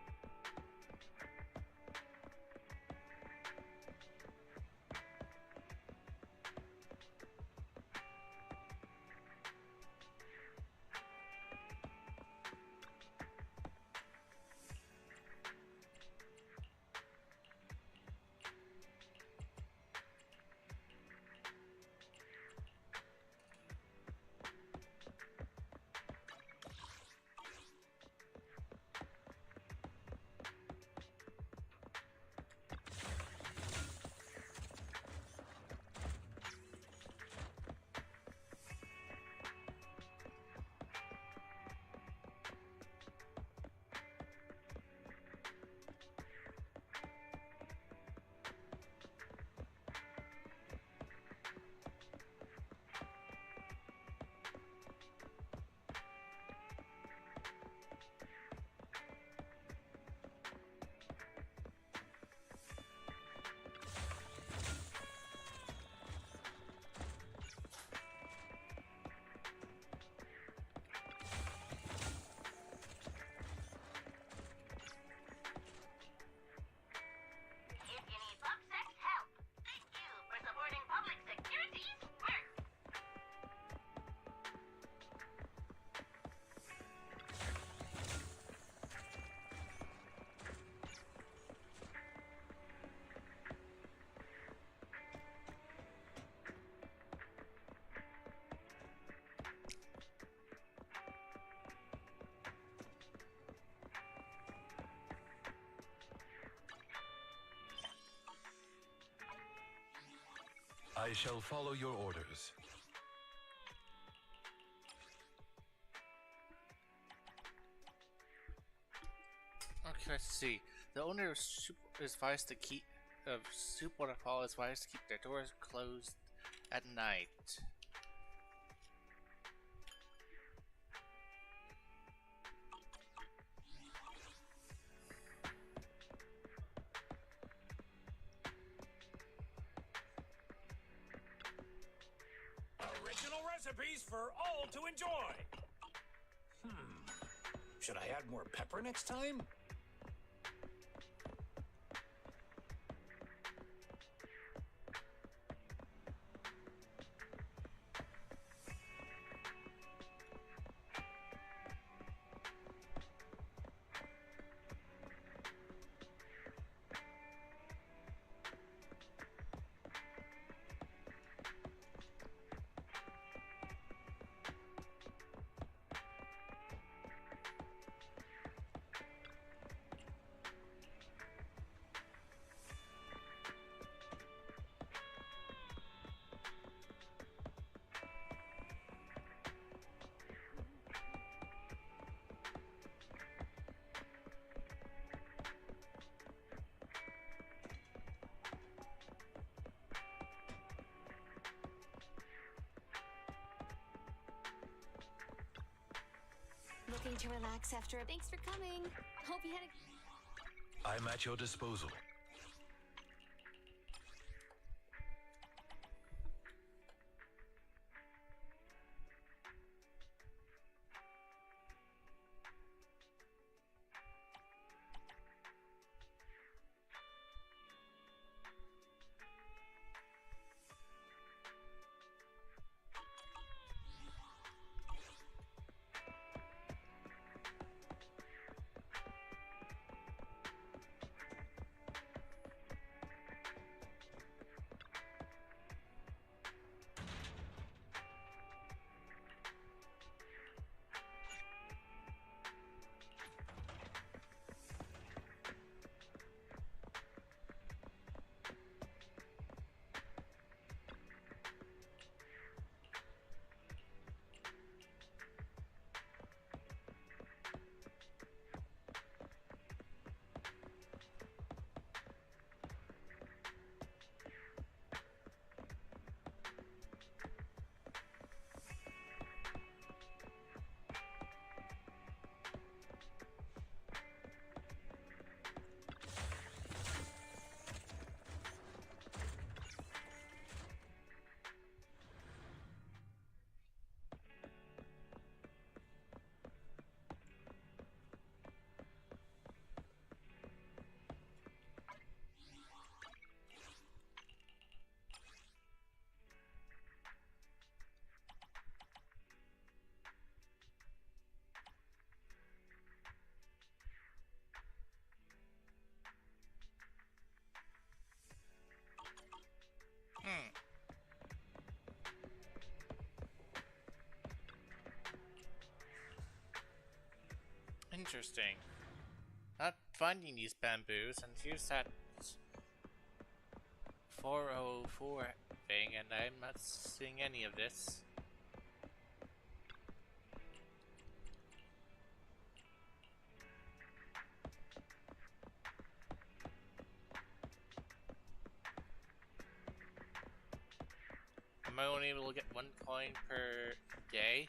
If you need PubSec help, thank you for supporting public security's work. I shall follow your orders. Okay, let's see. The owner of Soup is advised to keep Soup Waterfall is advised to keep their doors closed at night. Original recipes for all to enjoy. Should I add more pepper next time? Looking to relax after a... Thanks for coming. Hope you had a... I'm at your disposal. Interesting. Not finding these bamboos, and here's that 404 thing, and I'm not seeing any of this. Am I only able to get 1 coin per day?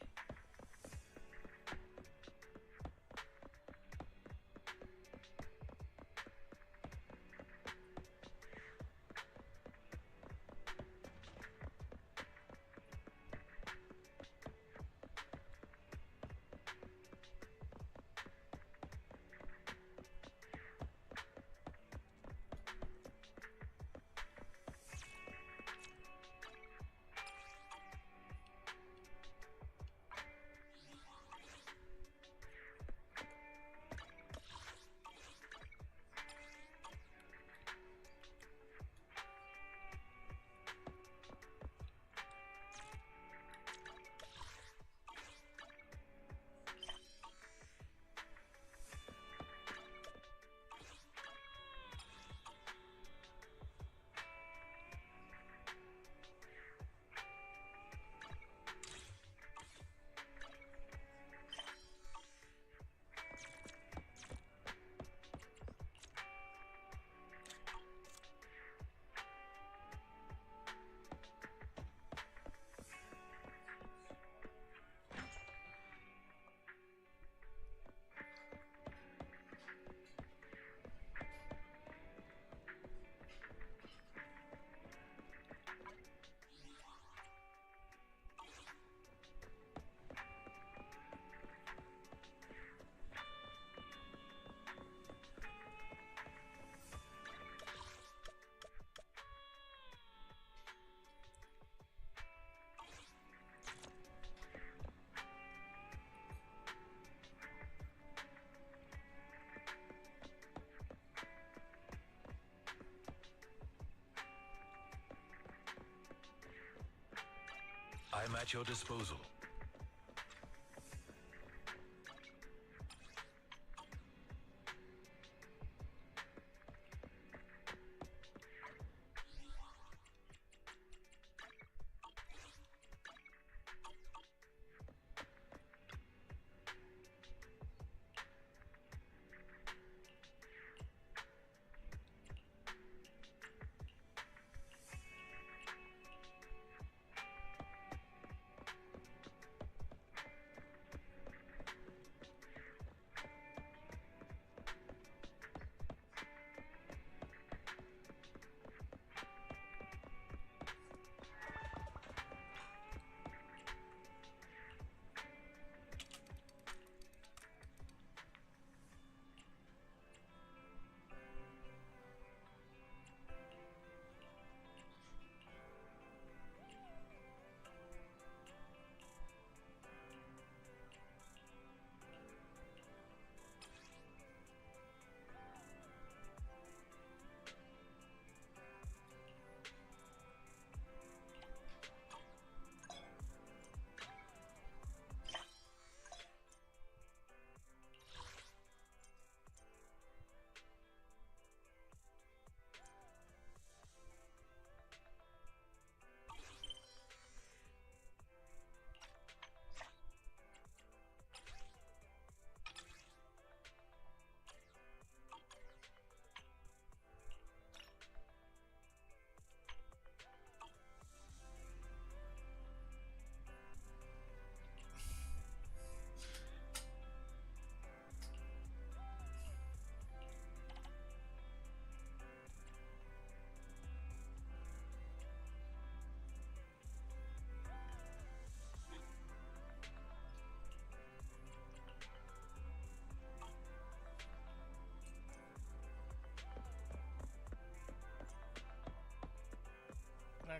I'm at your disposal.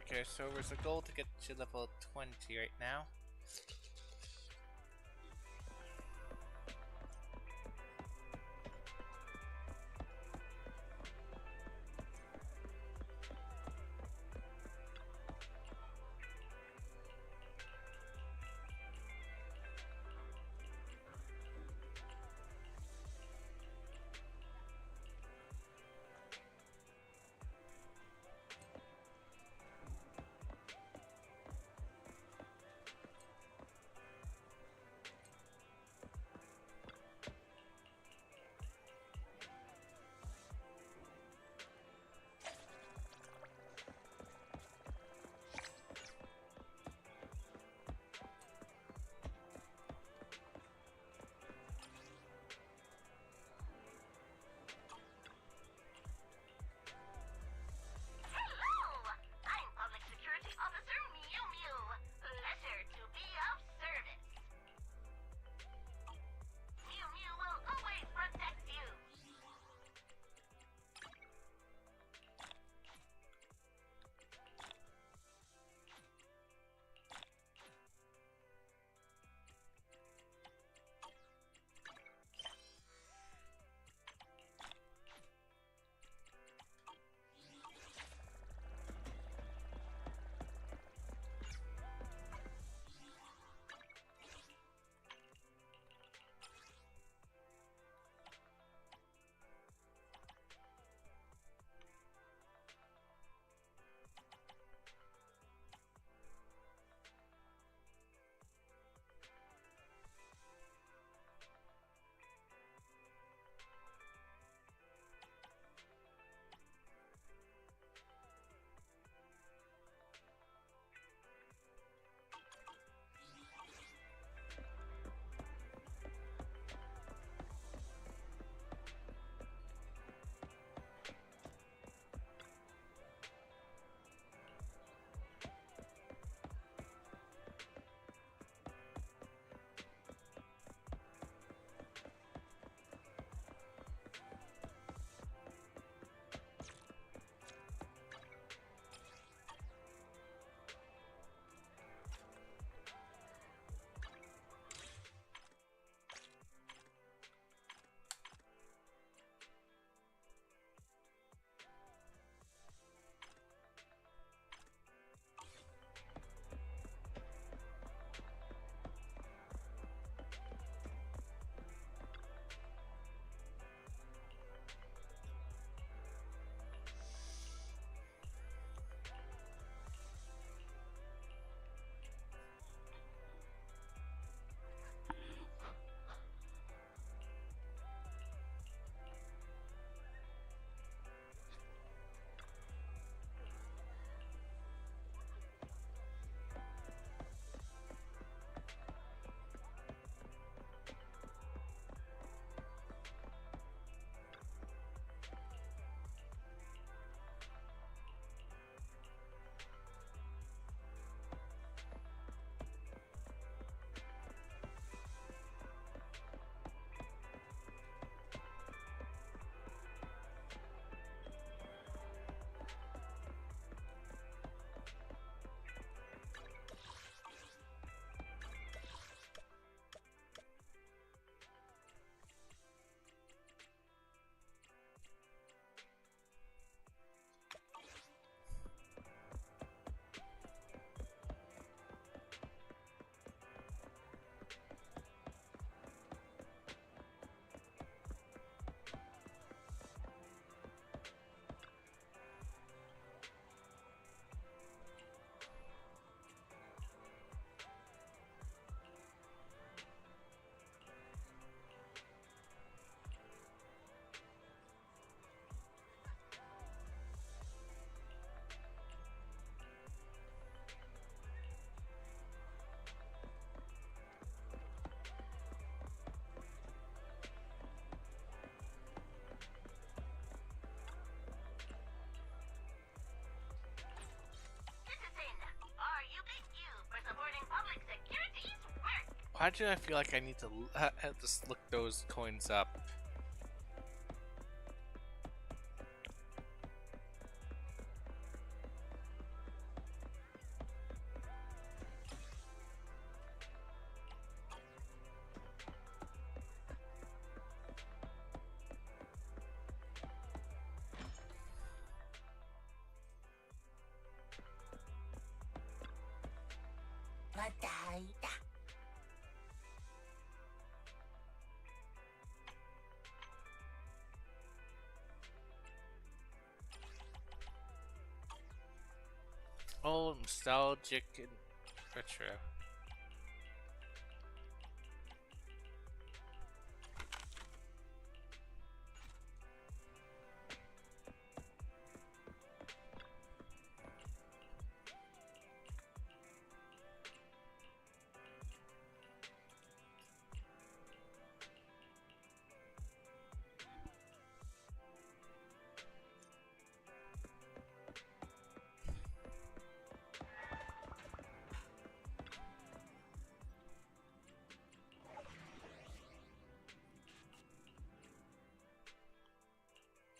Okay, so there's a goal to get to level 20 right now. Why do I feel like I need to just look those coins up? Oh, nostalgic and retro.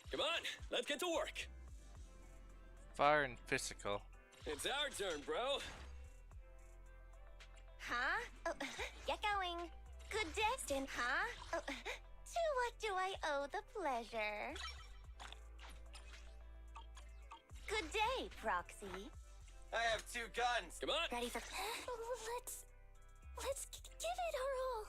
Come on, let's get to work. Fire and physical. It's our turn, bro. Huh? Oh, get going. Good day, Stin. Huh? Oh, to what do I owe the pleasure? Good day, Proxy. I have 2 guns. Come on. Ready for... Let's give it our all.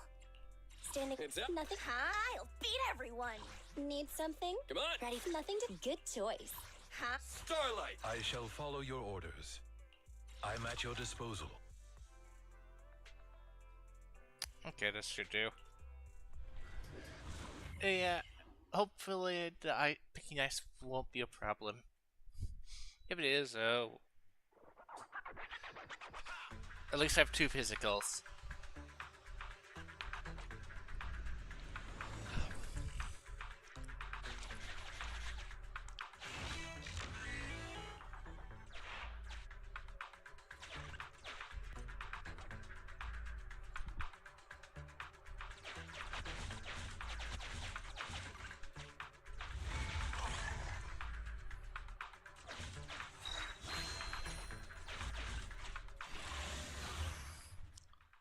Standing... It's up. Nothing... Huh? I'll beat everyone. Need something? Come on. Ready for nothing to... Good choice. Huh? Starlight. I shall follow your orders. I'm at your disposal. Okay, this should do. Yeah, hopefully the picking ice won't be a problem. If it is, oh. At least I have 2 physicals.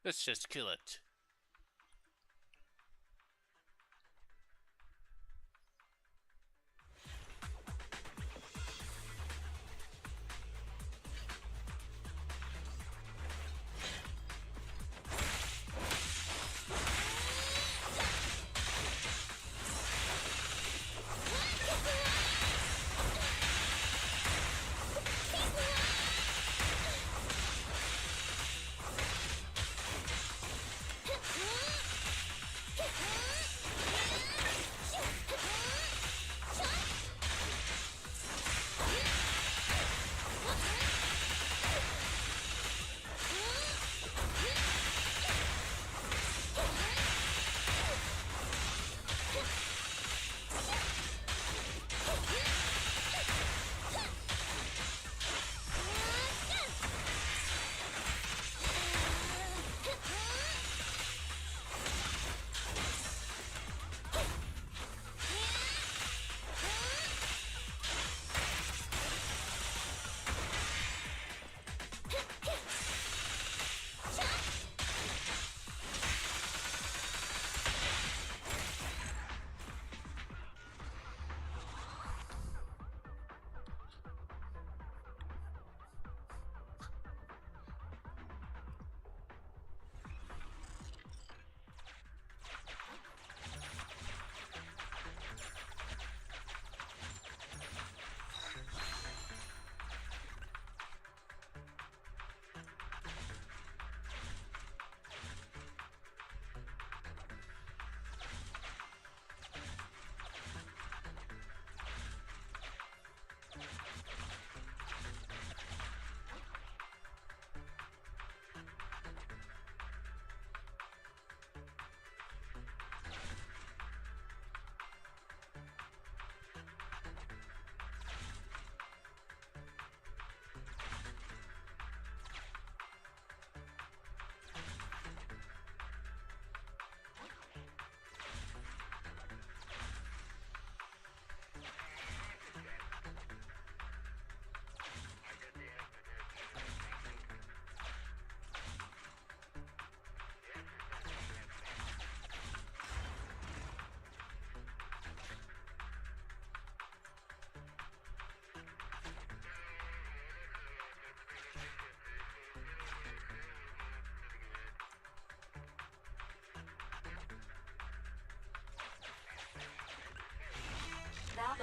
Let's just kill it.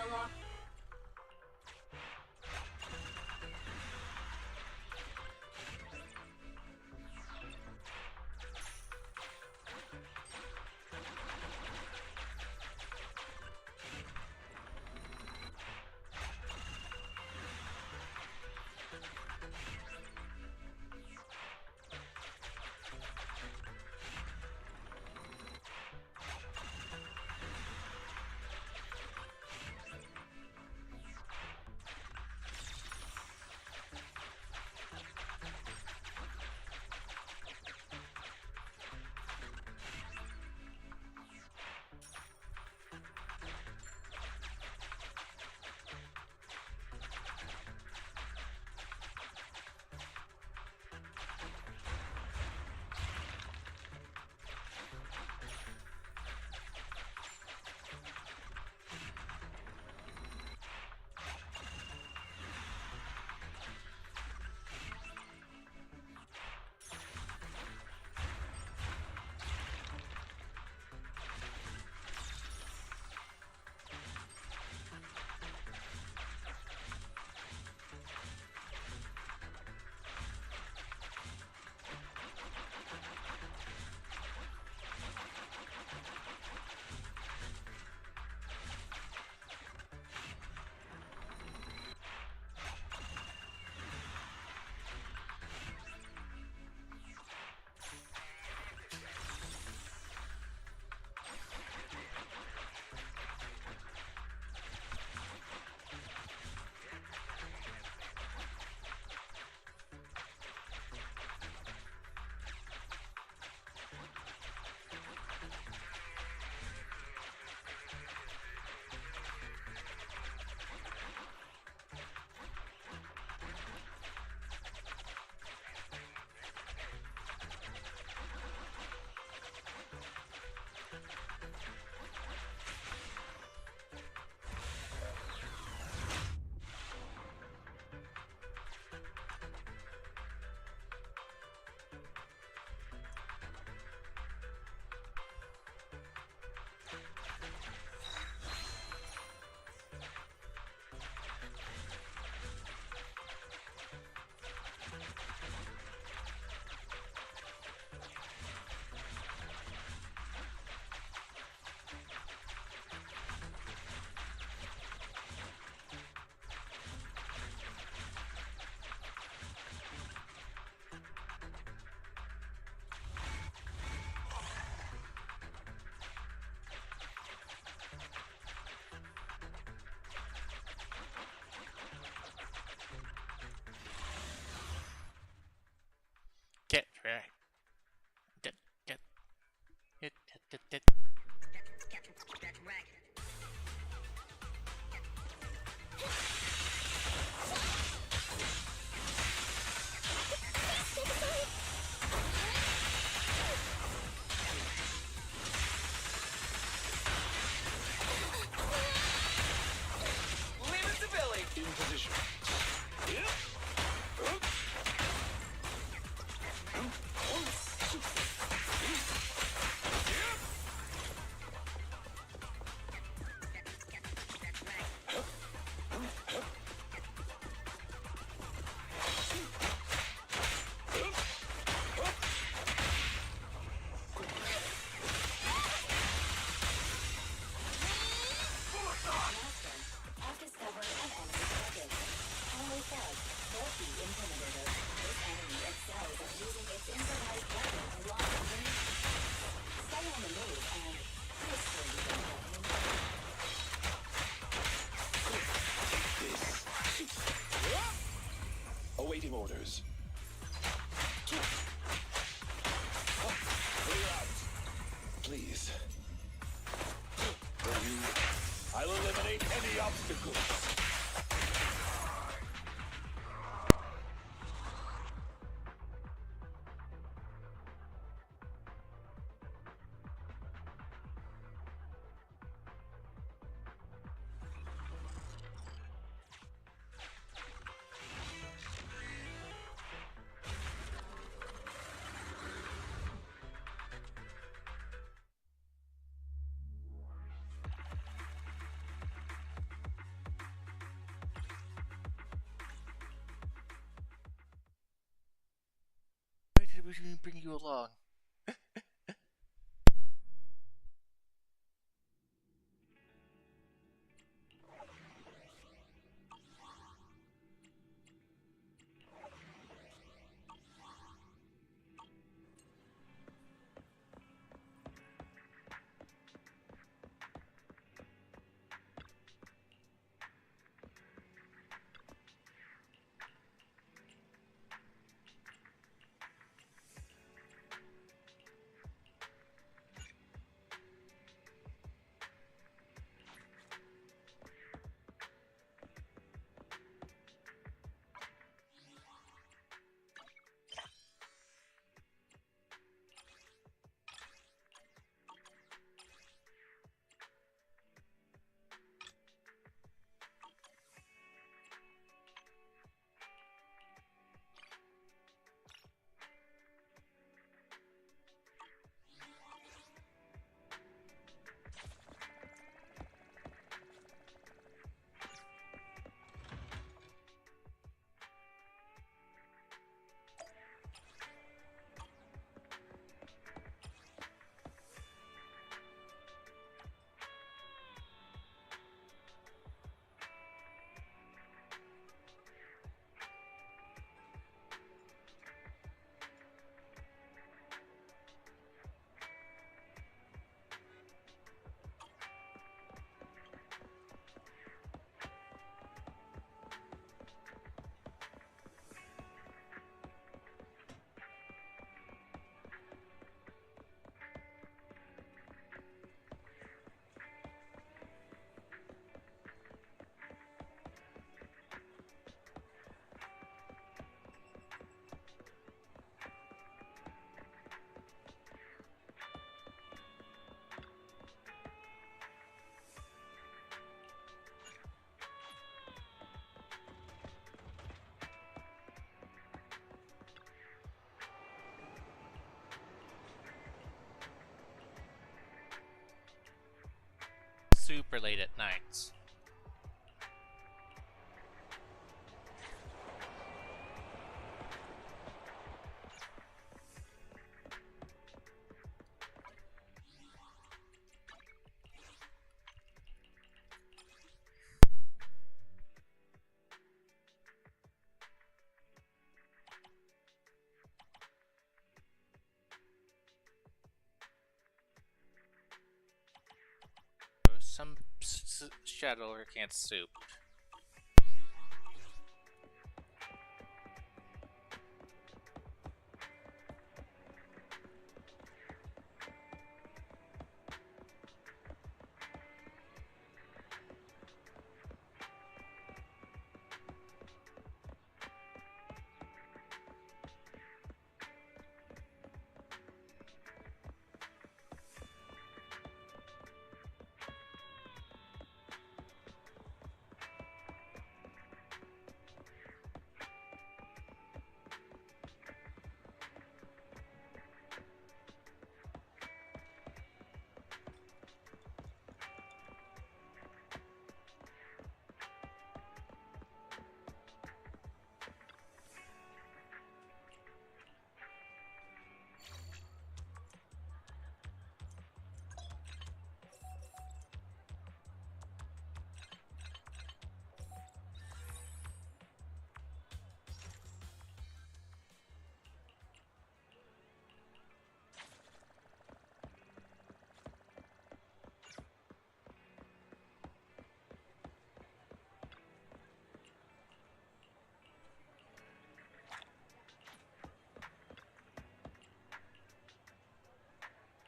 unlocked. Get right. Get. Get. Leave it to Billy. In position. I've discovered an enemy target. Only says, Loki Intimidator. This enemy excels at using its improvised weapon to launch enemies. Stay on the move and hopefully you don't get injured. Awaiting orders. Clear out. Please. For you, I'll eliminate any obstacles. would even bring you along? Super late at night. Some shadow can't soup.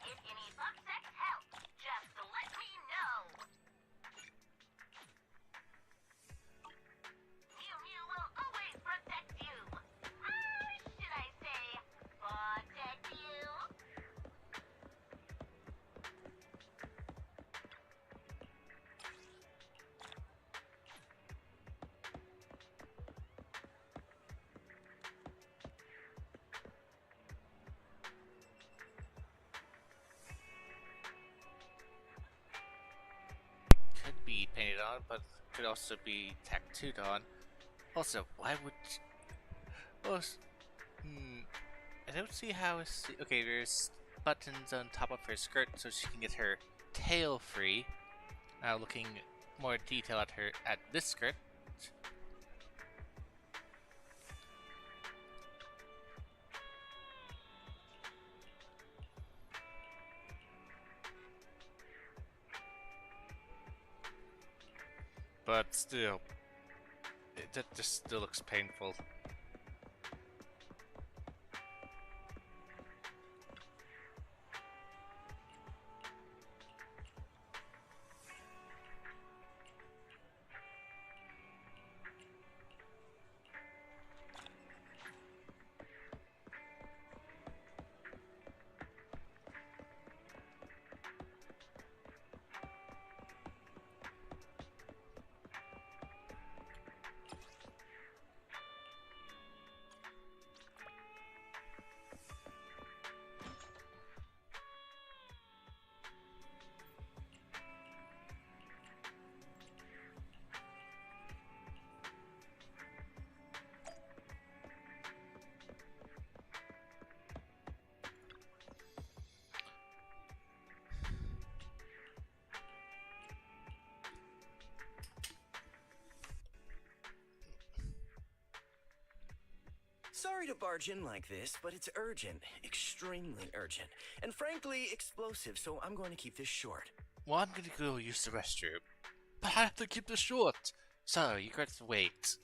If you need Bucksex help, just let me know. Mew Mew will always protect you. Should I say, protect you? Could be painted on, but could also be tattooed on. Also, why would... I don't see how. Okay, there's buttons on top of her skirt so she can get her tail free. Now looking more detail at this skirt. But still, that just still looks painful. Sorry to barge in like this, but it's urgent. Extremely urgent. And frankly, explosive, so I'm going to keep this short. Well, I'm gonna go use the restroom. But I have to keep this short. So, you got to wait.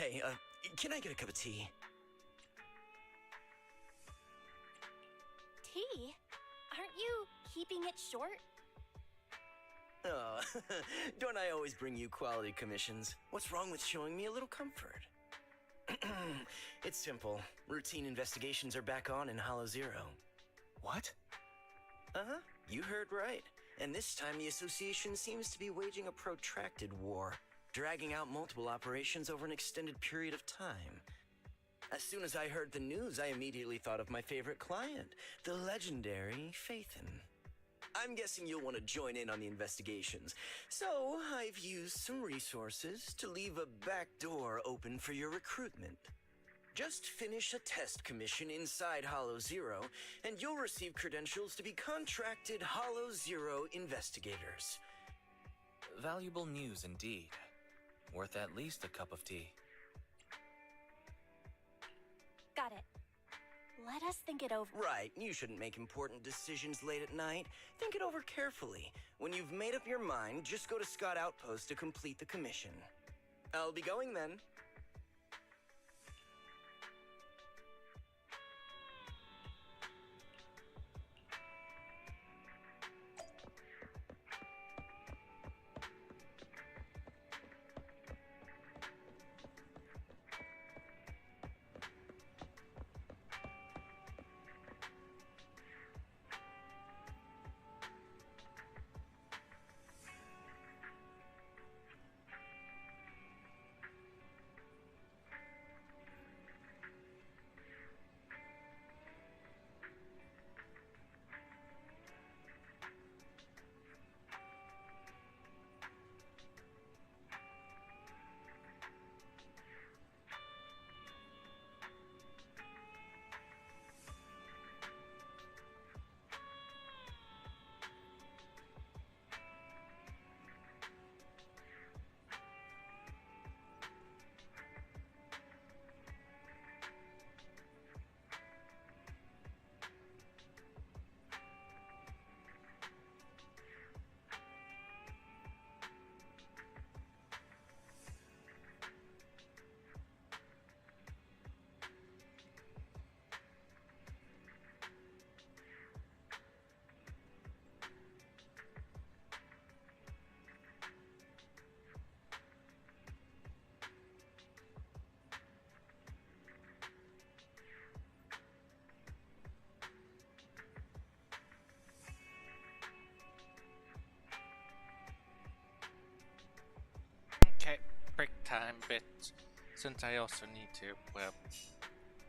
Hey, can I get a cup of tea? Tea? Aren't you keeping it short? Oh, don't I always bring you quality commissions? What's wrong with showing me a little comfort? It's simple. Routine investigations are back on in Hollow Zero. What? Uh-huh, you heard right. And this time the Association seems to be waging a protracted war, dragging out multiple operations over an extended period of time. As soon as I heard the news, I immediately thought of my favorite client, the legendary Phaethon. I'm guessing you'll want to join in on the investigations, so I've used some resources to leave a back door open for your recruitment. Just finish a test commission inside Hollow Zero, and you'll receive credentials to be contracted Hollow Zero investigators. Valuable news indeed. Worth at least a cup of tea. Got it. Let us think it over. Right, you shouldn't make important decisions late at night. Think it over carefully. When you've made up your mind, just go to Scott Outpost to complete the commission. I'll be going then. Okay, break time, but since I also need to, well,